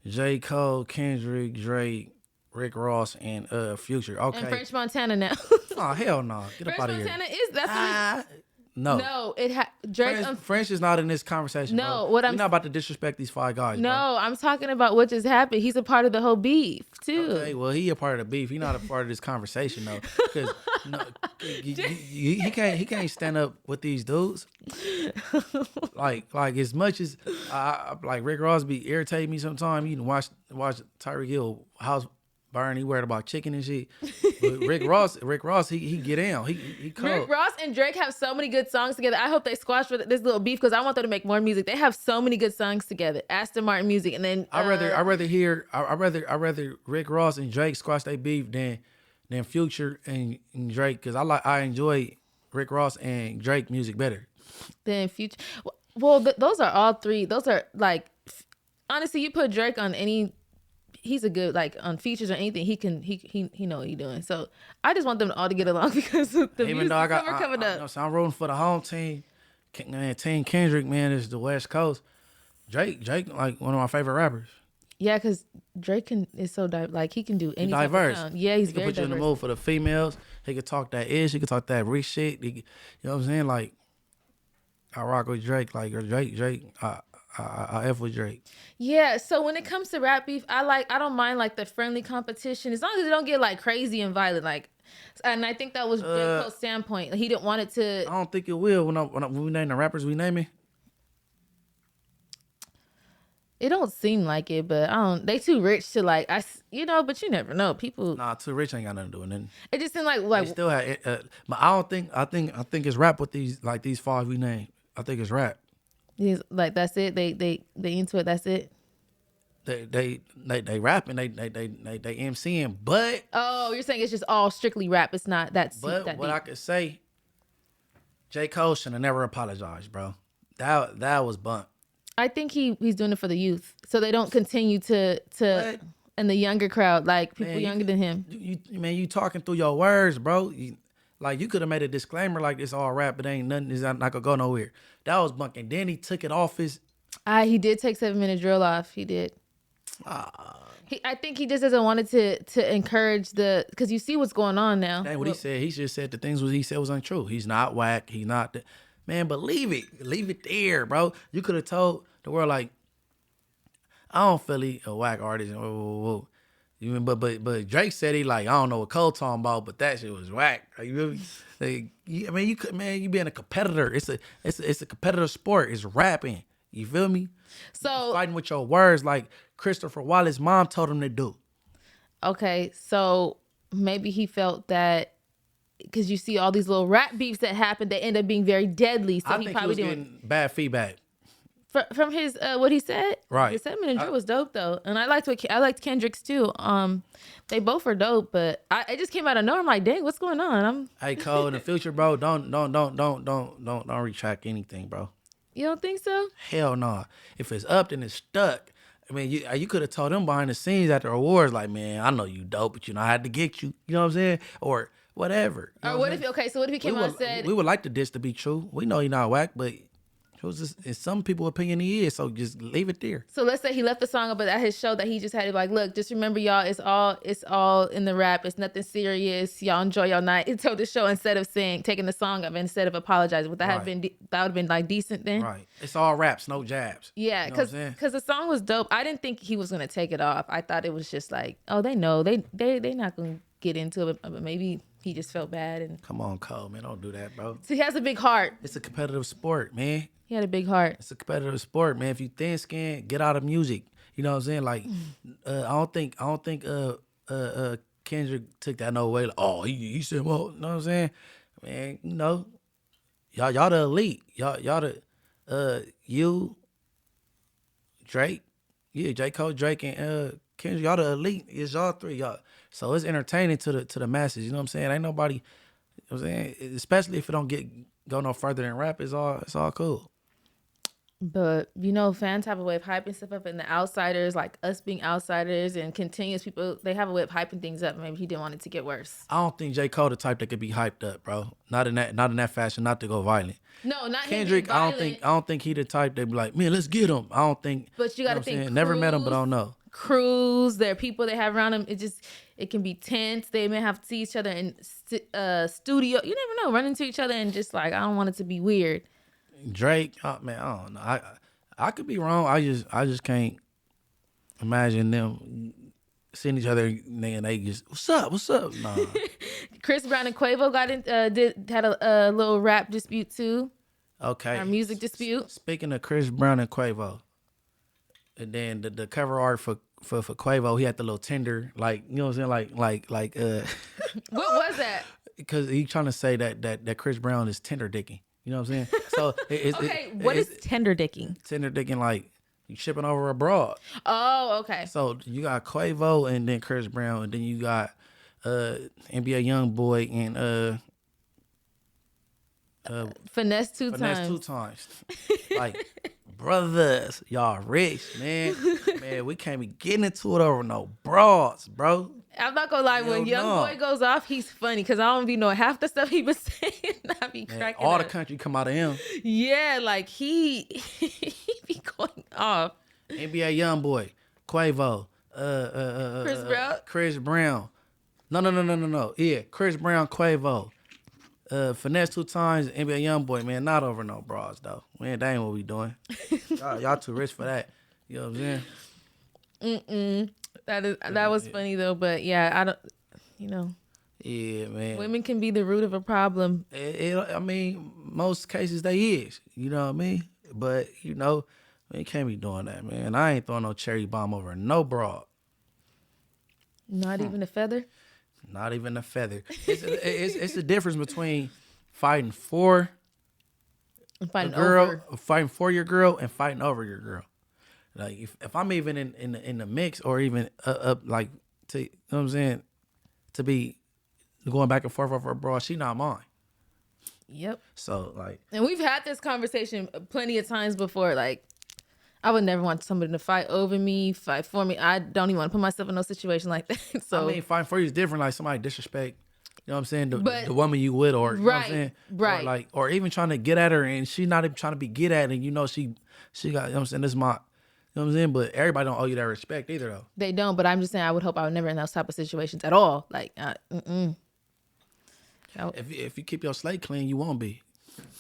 J. Cole, Kendrick, Drake, Rick Ross, and Future. Okay. And French Montana now. Oh hell no! Get French up out of here. Montana is that's. No. No, Drake. French is not in this conversation. No, bro. You're not about to disrespect these 5 guys. No, bro. I'm talking about what just happened. He's a part of the whole beef too. Okay, well, he a part of the beef. He's not a part of this conversation though, because he can't stand up with these dudes. like as much as like Rick Ross be irritating me sometimes. You can watch Tyreek Hill house burn. He worried about chicken and shit. But Rick Ross, he get down. He cold. Rick Ross and Drake have so many good songs together. I hope they squash this little beef because I want them to make more music. They have so many good songs together. Aston Martin music, and then I rather Rick Ross and Drake squash their beef than Future and Drake because I enjoy Rick Ross and Drake music better than Future. Well, those are all 3. Those are like honestly, you put Drake on any. He's a good like on features or anything. He know what he's doing. So I just want them all to get along because the music coming up. So I'm rolling for the home team. Man, Team Kendrick, man, is the West Coast. Drake, like one of my favorite rappers. Yeah, because Drake is so like he can do any diverse. Type of sound. Yeah, he's very diverse. He can put you in the mood for the females. He could talk that ish. He could talk that rich shit. You know what I'm saying? Like I rock with Drake. Like Drake. I F with Drake. Yeah, so when it comes to rap beef, I don't mind like the friendly competition as long as it don't get like crazy and violent. Like, and I think that was J. Cole's standpoint. He didn't want it to. I don't think it will when we name the rappers we name it. It don't seem like it, but I don't. They too rich to like but you never know. People. Nah, too rich ain't got nothing to do with nothing. It just seemed like they still have. But I don't think. I think it's rap with these 5 we named. I think it's rap. Like that's it. They into it. That's it. They rapping. They MCing. But oh, you're saying it's just all strictly rap. It's not that. But that what deep. I could say, J. Cole should have never apologized, bro. That was bumped. I think he's doing it for the youth, so they don't continue to and the younger crowd, like people younger than him. You talking through your words, bro. Like, you could have made a disclaimer like it's all rap, but ain't nothing. It's not gonna go nowhere. That was bunking. Then he took it off his. He did take 7 Minute Drill off. He did. I think he just doesn't want it to encourage because you see what's going on now. That's what he said. He just said the things he said was untrue. He's not whack. He's not man. But leave it there, bro. You could have told the world like, I don't feel he a whack artist. Whoa. But Drake said he like, I don't know what Cole talking about, but that shit was whack. Like, you really, like, I mean, you being a competitor. It's a competitive sport. It's rapping. You feel me? So fighting with your words like Christopher Wallace's mom told him to do. Okay, so maybe he felt that because you see all these little rap beefs that happen, they end up being very deadly. So I think he was getting bad feedback from his what he said. Right. His 7 Minute Drill was dope though, and I liked Kendrick's too. They both were dope, but it just came out of nowhere. I'm like, dang, what's going on? Hey Cole, in the future, bro, don't retract anything, bro. You don't think so? Hell no. If it's up, then it's stuck. I mean, you could have told them behind the scenes at the awards, like, man, I know you dope, but I had to get you. You know what I'm saying? Or whatever. Or what if he came out and said, we would like the diss to be true. We know he's not whack, but it was just, in some people's opinion, he is. So just leave it there. So let's say he left the song up, but at his show that he just had, like, look, just remember, y'all, it's all in the rap. It's nothing serious. Y'all enjoy your night. He told the show instead of taking the song up, instead of apologizing. Would that have been like decent then? Right. It's all raps, no jabs. Yeah, because the song was dope. I didn't think he was gonna take it off. I thought it was just like, oh, they know they not gonna get into it, but maybe he just felt bad. And come on, Cole, man, don't do that, bro. So he has a big heart. It's a competitive sport, man. He had a big heart. It's a competitive sport, man. If you thin skinned, get out of music. You know what I'm saying? Like, I don't think Kendrick took that no way. Like, oh, he said, well, you know what I'm saying? Man, y'all the elite. Y'all the you, Drake, J. Cole, Drake, and Kendrick. Y'all the elite. It's y'all three, y'all. So it's entertaining to the masses. You know what I'm saying? Ain't nobody. You know what I'm saying? Especially if it don't go no further than rap, it's all cool. But, fans have a way of hyping stuff up, and the outsiders, like us being outsiders and continuous people, they have a way of hyping things up. Maybe he didn't want it to get worse. I don't think J. Cole the type that could be hyped up, bro. Not in that fashion, not to go violent. No, not Kendrick. Him being I don't think he the type that be like, man, let's get him. I don't think. But you got to think. Never met him, but I don't know. Crews, there are people they have around him. It can be tense. They may have to see each other in studio. You never know. Run into each other and just like, I don't want it to be weird. Drake, oh man, I don't know. I could be wrong. I just can't imagine them seeing each other and they just what's up. Nah. Chris Brown and Quavo had a little rap dispute too. Okay, our music dispute. Speaking of Chris Brown and Quavo, and then the cover art for Quavo, he had the little Tinder, like, you know what I'm saying, like what was that? Because he trying to say that Chris Brown is tender dicking. You know what I'm saying? So what is tender dicking? Tender dicking, like you shipping over abroad. Oh, okay. So you got Quavo and then Chris Brown, and then you got NBA YoungBoy and Finesse two times. Like, brothers, y'all rich, man. Man, we can't be getting into it over no broads, bro. I'm not gonna lie, when YoungBoy goes off, he's funny because I don't be knowing half the stuff he was saying. I be cracking all up. The country come out of him. Yeah, like he be going off. NBA YoungBoy, Quavo, Chris Brown. No. Yeah, Chris Brown, Quavo. Finesse two times, NBA YoungBoy, man, not over no bras though. Man, that ain't what we doing. Y'all too rich for that. You know what I'm saying? That was funny though, but yeah, I don't. Yeah, man. Women can be the root of a problem. I mean, most cases they is. You know what I mean? But you can't be doing that, man. I ain't throwing no cherry bomb over no broad. Not even a feather. Not even a feather. It's the difference between fighting for fighting for your girl and fighting over your girl. Like if I'm even in the mix or even up like to, you know what I'm saying, to be going back and forth over a broad, she not mine. Yep. So like, and we've had this conversation plenty of times before. Like, I would never want somebody to fight over me, fight for me. I don't even want to put myself in no situation like that. So I mean, fighting for you is different. Like somebody disrespect You know what I'm saying? But- The woman you with, or you know what I'm Right, saying? right. Or even trying to get at her and she not even trying to be get at, and you know she got, you know what I'm saying, this is my, you know what I'm saying? But everybody don't owe you that respect either though. They don't, but I'm just saying I would hope I would never in those type of situations at all. Like, If you keep your slate clean, you won't be.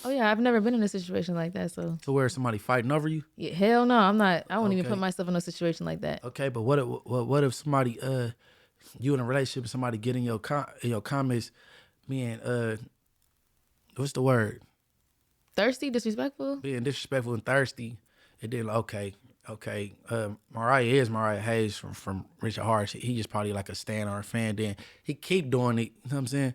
Oh yeah, I've never been in a situation like that. So To where somebody fighting over you? yeah, hell no, I'm not. I won't even Okay. put myself in a situation like that. Okay, but what if somebody you in a relationship and somebody get in your comments, being what's the word? Thirsty, disrespectful. Being disrespectful and thirsty, and then okay. Mariah Hayes from Richard Hart. He just probably like a stan or a fan. Then he keep doing it. You know what I'm saying?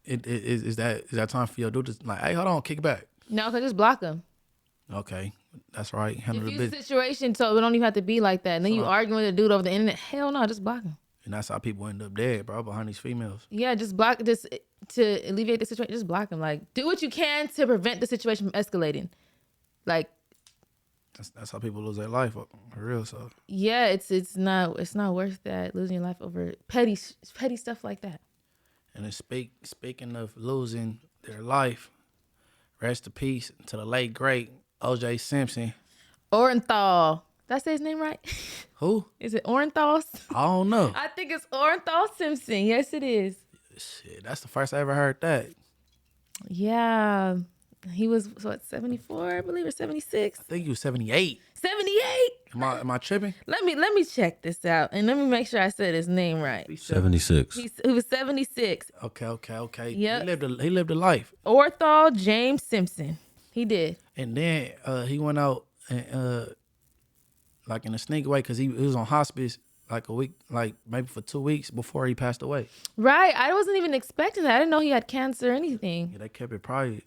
Is that time for you to do this? Like, hey, hold on, kick it back. No, cause just block them. Okay, that's right. Handle the Diffuse the business. situation so it don't even have to be like that. And then you Uh-huh. arguing with a dude over the internet. Hell no, just block him. And that's how people end up dead, bro, behind these females. Yeah, just block. Just to alleviate the situation, just block him. Like, do what you can to prevent the situation from escalating. Like, That's how people lose their life for real. So yeah, it's not worth that, losing your life over petty stuff like that. and then speaking of losing their life, rest in peace to the late great O.J. Simpson. Orenthal. Did I say his name right? Who? Is it Orenthal? I don't know. I think it's Orenthal Simpson. Yes, it is. Shit, that's the first I ever heard that. Yeah. He was, what, 74, I believe, or 76? I think he was 78. 78? Am I tripping? Let me check this out, and let me make sure I said his name right. 76. He was 76. Okay. Yep. He lived a life. Orthal James Simpson. He did. And then he went out and like in a sneak way because he was on hospice like a week, like maybe for 2 weeks before he passed away. Right. I wasn't even expecting that. I didn't know he had cancer or anything. Yeah, they kept it private.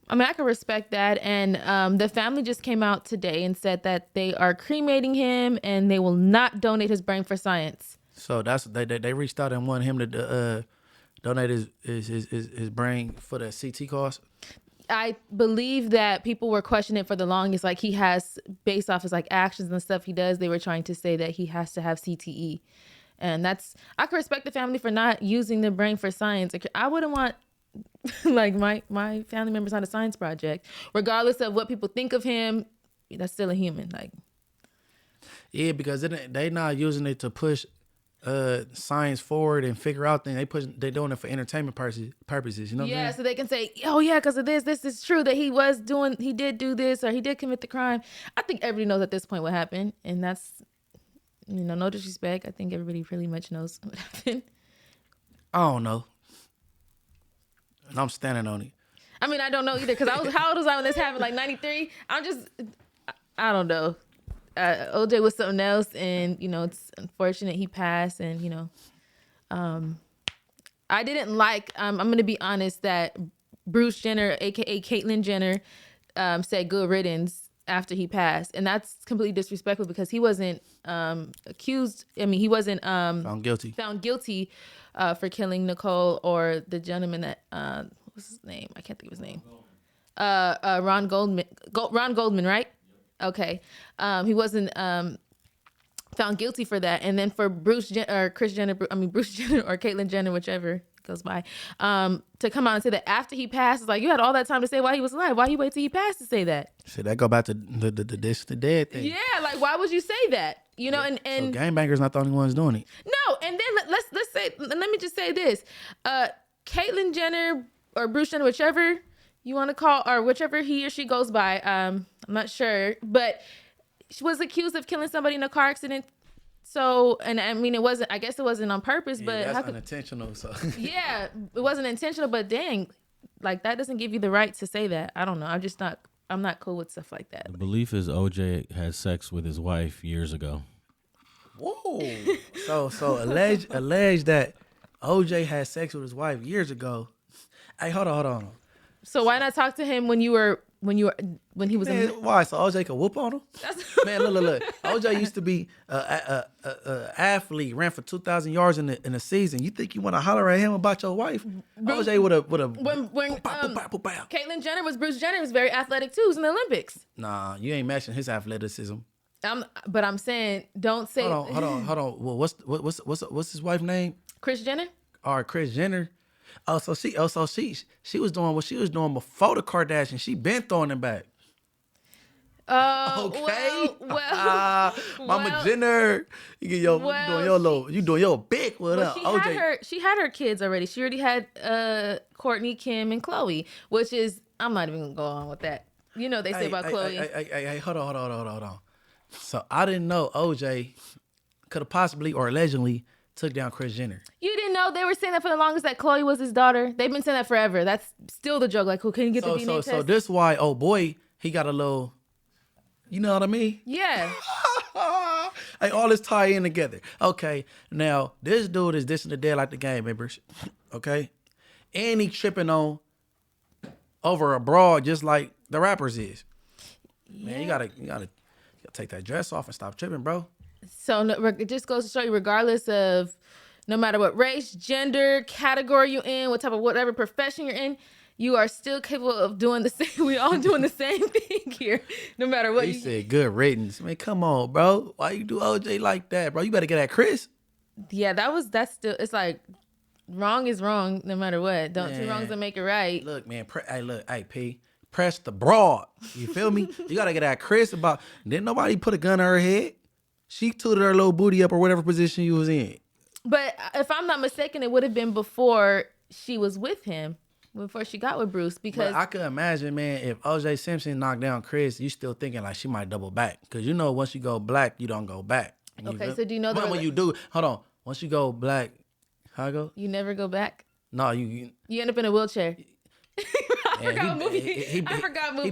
I mean, I can respect that. And the family just came out today and said that they are cremating him and they will not donate his brain for science. So that's they reached out and wanted him to donate his brain for the CT cost. I believe that people were questioning it for the longest. Like, he has, based off his like actions and stuff he does, they were trying to say that he has to have CTE. And that's, I can respect the family for not using the brain for science. I wouldn't want like my family members on a science project, regardless of what people think of him. That's still a human. Like, yeah, because they not using it to push science forward and figure out things. They doing it for entertainment purposes. You know what I'm saying? so they can say, oh yeah, because of this is true that he did do this or he did commit the crime. I think everybody knows at this point what happened, and that's, no disrespect. I think everybody pretty much knows what happened. I don't know. And I'm standing on it. I mean, I don't know either, because how old was I when this happened? Like 93? I don't know. OJ was something else, and it's unfortunate he passed, and I didn't like. I'm gonna be honest that Bruce Jenner, aka Caitlyn Jenner, said good riddance after he passed, and that's completely disrespectful because he wasn't accused. I mean, he wasn't Found guilty for killing Nicole or the gentleman that what's his name? I can't think of his name. Ron Goldman, right? Okay. He wasn't found guilty for that. And then for Bruce Jenner or Caitlyn Jenner, whichever goes by, to come out and say that after he passed, it's like, you had all that time to say why he was alive. Why you wait till he passed to say that? See, that go back to the dead thing. Yeah, like, why would you say that? And so gangbangers not the only ones doing it. No, and then let me just say this. Caitlyn Jenner or Bruce Jenner, whichever you want to call, or whichever he or she goes by, I'm not sure, but she was accused of killing somebody in a car accident. So, and I mean, I guess it wasn't on purpose, Yeah, but that's unintentional. So yeah, it wasn't intentional, but dang, like, that doesn't give you the right to say that. I don't know. I'm not cool with stuff like that. The belief is OJ had sex with his wife years ago. Whoa. So alleged that OJ had sex with his wife years ago. Hey, hold on. So why not talk to him when he was Man, why? So OJ could whoop on him? Man, look. OJ used to be a athlete, ran for 2,000 yards in a season. You think you want to holler at him about your wife? OJ would have. When Caitlyn Jenner was Bruce Jenner was very athletic too. He was in the Olympics. Nah, you ain't matching his athleticism. But I'm saying, don't say. Hold on. Well, what's his wife's name? Kris Jenner? Or Kris Jenner. So she was doing what she was doing before the Kardashians. She been throwing them back. Okay. Mama Jenner, you doing your big one up. She had her kids already. She already had Kourtney, Kim, and Khloe, which is I'm not even gonna go on with that. You know they say about Khloe. Hey, hold on. So I didn't know OJ could have possibly or allegedly took down Kris Jenner. You didn't know? They were saying that for the longest that Khloe was his daughter. They've been saying that forever. That's still the joke. Like, who can you get the DNA test? So this why, oh boy, he got a little, you know what I mean? Yeah. Hey, all this tie in together. Okay, now this dude is dissing the dead like the game members. Okay? And he tripping on over a broad just like the rappers is. Yeah. Man, you gotta take that dress off and stop tripping, bro. So it just goes to show you, regardless of no matter what race, gender, category you're in, whatever profession you're in, you are still capable of doing the same. We all doing the same thing here, no matter what. He said good riddance. Man, come on, bro. Why you do OJ like that, bro? You better get at Kris. Yeah, that's still. It's like wrong is wrong, no matter what. Two wrongs don't make it right. Look, man. Hey, P. Press the broad. You feel me? You gotta get at Kris about. Didn't nobody put a gun in her head? She tooted her little booty up or whatever position you was in. But if I'm not mistaken, it would have been before she was with him, before she got with Bruce. Because I could imagine, man, if O.J. Simpson knocked down Kris, you still thinking like she might double back. Because you know once you go black, you don't go back. Okay, so do you know that? When you do, hold on. Once you go black, how I go? You never go back? No, you end up in a wheelchair. I forgot what movie. He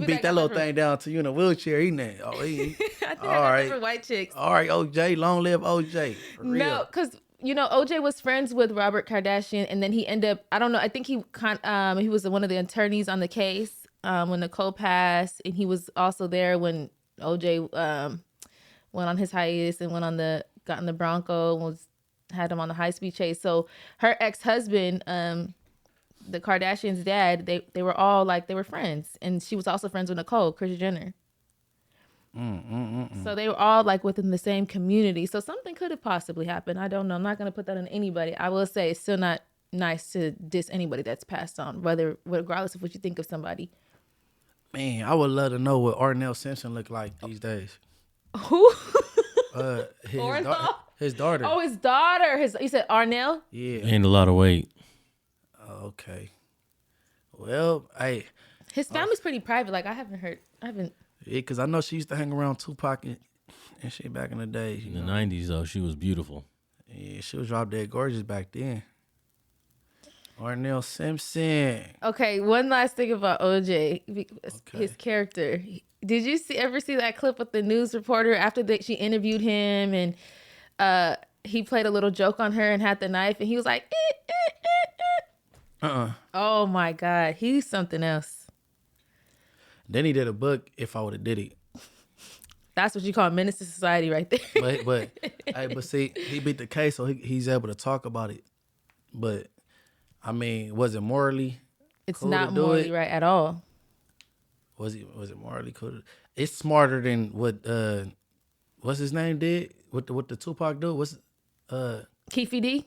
beat that little thing down to you in a wheelchair. I think I got different white chicks. All right, OJ, long live OJ. No, because OJ was friends with Robert Kardashian, and then he ended up. I don't know. I think he was one of the attorneys on the case when Nicole passed, and he was also there when OJ went on his hiatus and got in the Bronco and had him on the high speed chase. So her ex-husband. The Kardashians' dad, they were all they were friends, and she was also friends with Nicole, Kris Jenner. So they were all within the same community. So something could have possibly happened. I don't know. I'm not gonna put that on anybody. I will say it's still not nice to diss anybody that's passed on, regardless of what you think of somebody. Man, I would love to know what Arnell Simpson look like these days. Who? His daughter. Oh, his daughter. You said Arnell? Yeah. Ain't a lot of weight. Okay. Well, his family's pretty private. I haven't. Yeah, because I know she used to hang around Tupac and shit back in the day. In the 90s, though, she was beautiful. Yeah, she was drop dead gorgeous back then. Arnell Simpson. Okay, one last thing about OJ, his character. Did you ever see that clip with the news reporter after she interviewed him and he played a little joke on her and had the knife and he was like, Oh my God, he's something else. Then he did a book, If I Would Have Did It. That's what you call menace to society right there. but see, he beat the case, so he's able to talk about it. But I mean, was it morally? It's cool not morally right at all. Was it morally cool? It's smarter than what what's his name did? What the Tupac do? Keefe D?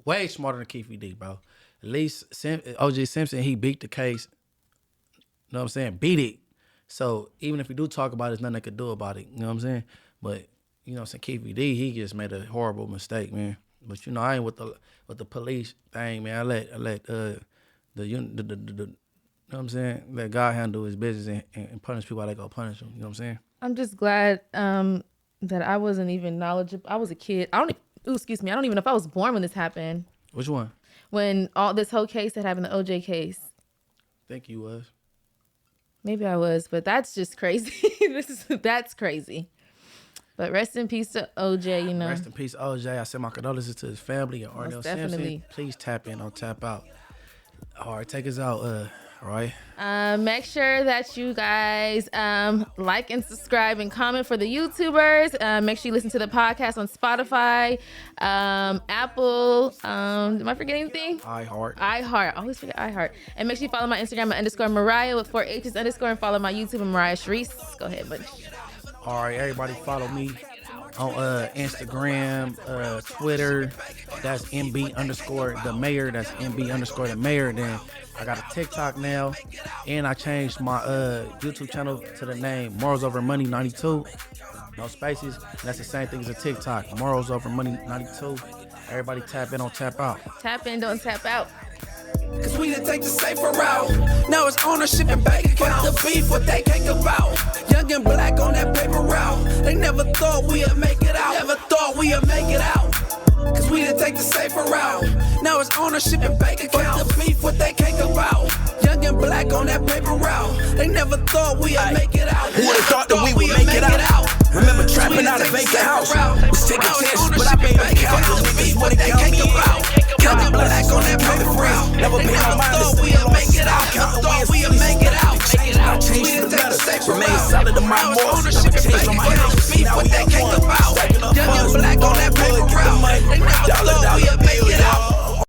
Way smarter than Keefe D, bro. At least O.J. Simpson, he beat the case. You know what I'm saying? Beat it. So even if we do talk about it, there's nothing they could do about it. You know what I'm saying? But you know what I'm saying? Keefe D, he just made a horrible mistake, man. But I ain't with the police thing, man. I let the you know what I'm saying? Let God handle his business and punish people how they go punish them. You know what I'm saying? I'm just glad that I wasn't even knowledgeable. I was a kid. I don't even know if I was born when this happened. Which one? When all this whole case that happened, the OJ case. I think you was. Maybe I was, but that's just crazy. That's crazy. But rest in peace to OJ, you know. Rest in peace, OJ. I send my condolences to his family and Arnell Simpson. Please tap in, don't tap out. All right, take us out, Roy. Make sure that you guys like and subscribe and comment for the YouTubers. Make sure you listen to the podcast on Spotify, Apple. Am I forgetting anything? iHeart. I always forget iHeart. And make sure you follow my Instagram at _Mariah with 4 H's _ and follow my YouTube at Mariah Sharice. Go ahead, buddy. All right, everybody follow me On Instagram, Twitter, that's MB_the mayor. That's MB_the mayor. Then I got a TikTok now, and I changed my YouTube channel to the name Morals Over Money 92. No spaces. And that's the same thing as a TikTok. Morals Over Money 92. Everybody tap in, don't tap out. Tap in, don't tap out. Cause we done take the safer route. Now it's ownership and bank account. The beef, what they cake about. Young and black on that paper route. They never thought we'd make it out. Never thought we'd make it out. Cause we done take the safer route. Now it's ownership and bank account. The beef, what they cake about. Young and black on that paper route. They never thought we'd make it out. Who would've thought that we would make it out? Remember trapping out a vacant house. Was taking chances, but I made them count. The niggas wanna count me out. Counting black on that paper route. Never been on my list. We'll make it out. Thought we'd make it out. I changed for the better. Remain solid in my morals. Never changed on my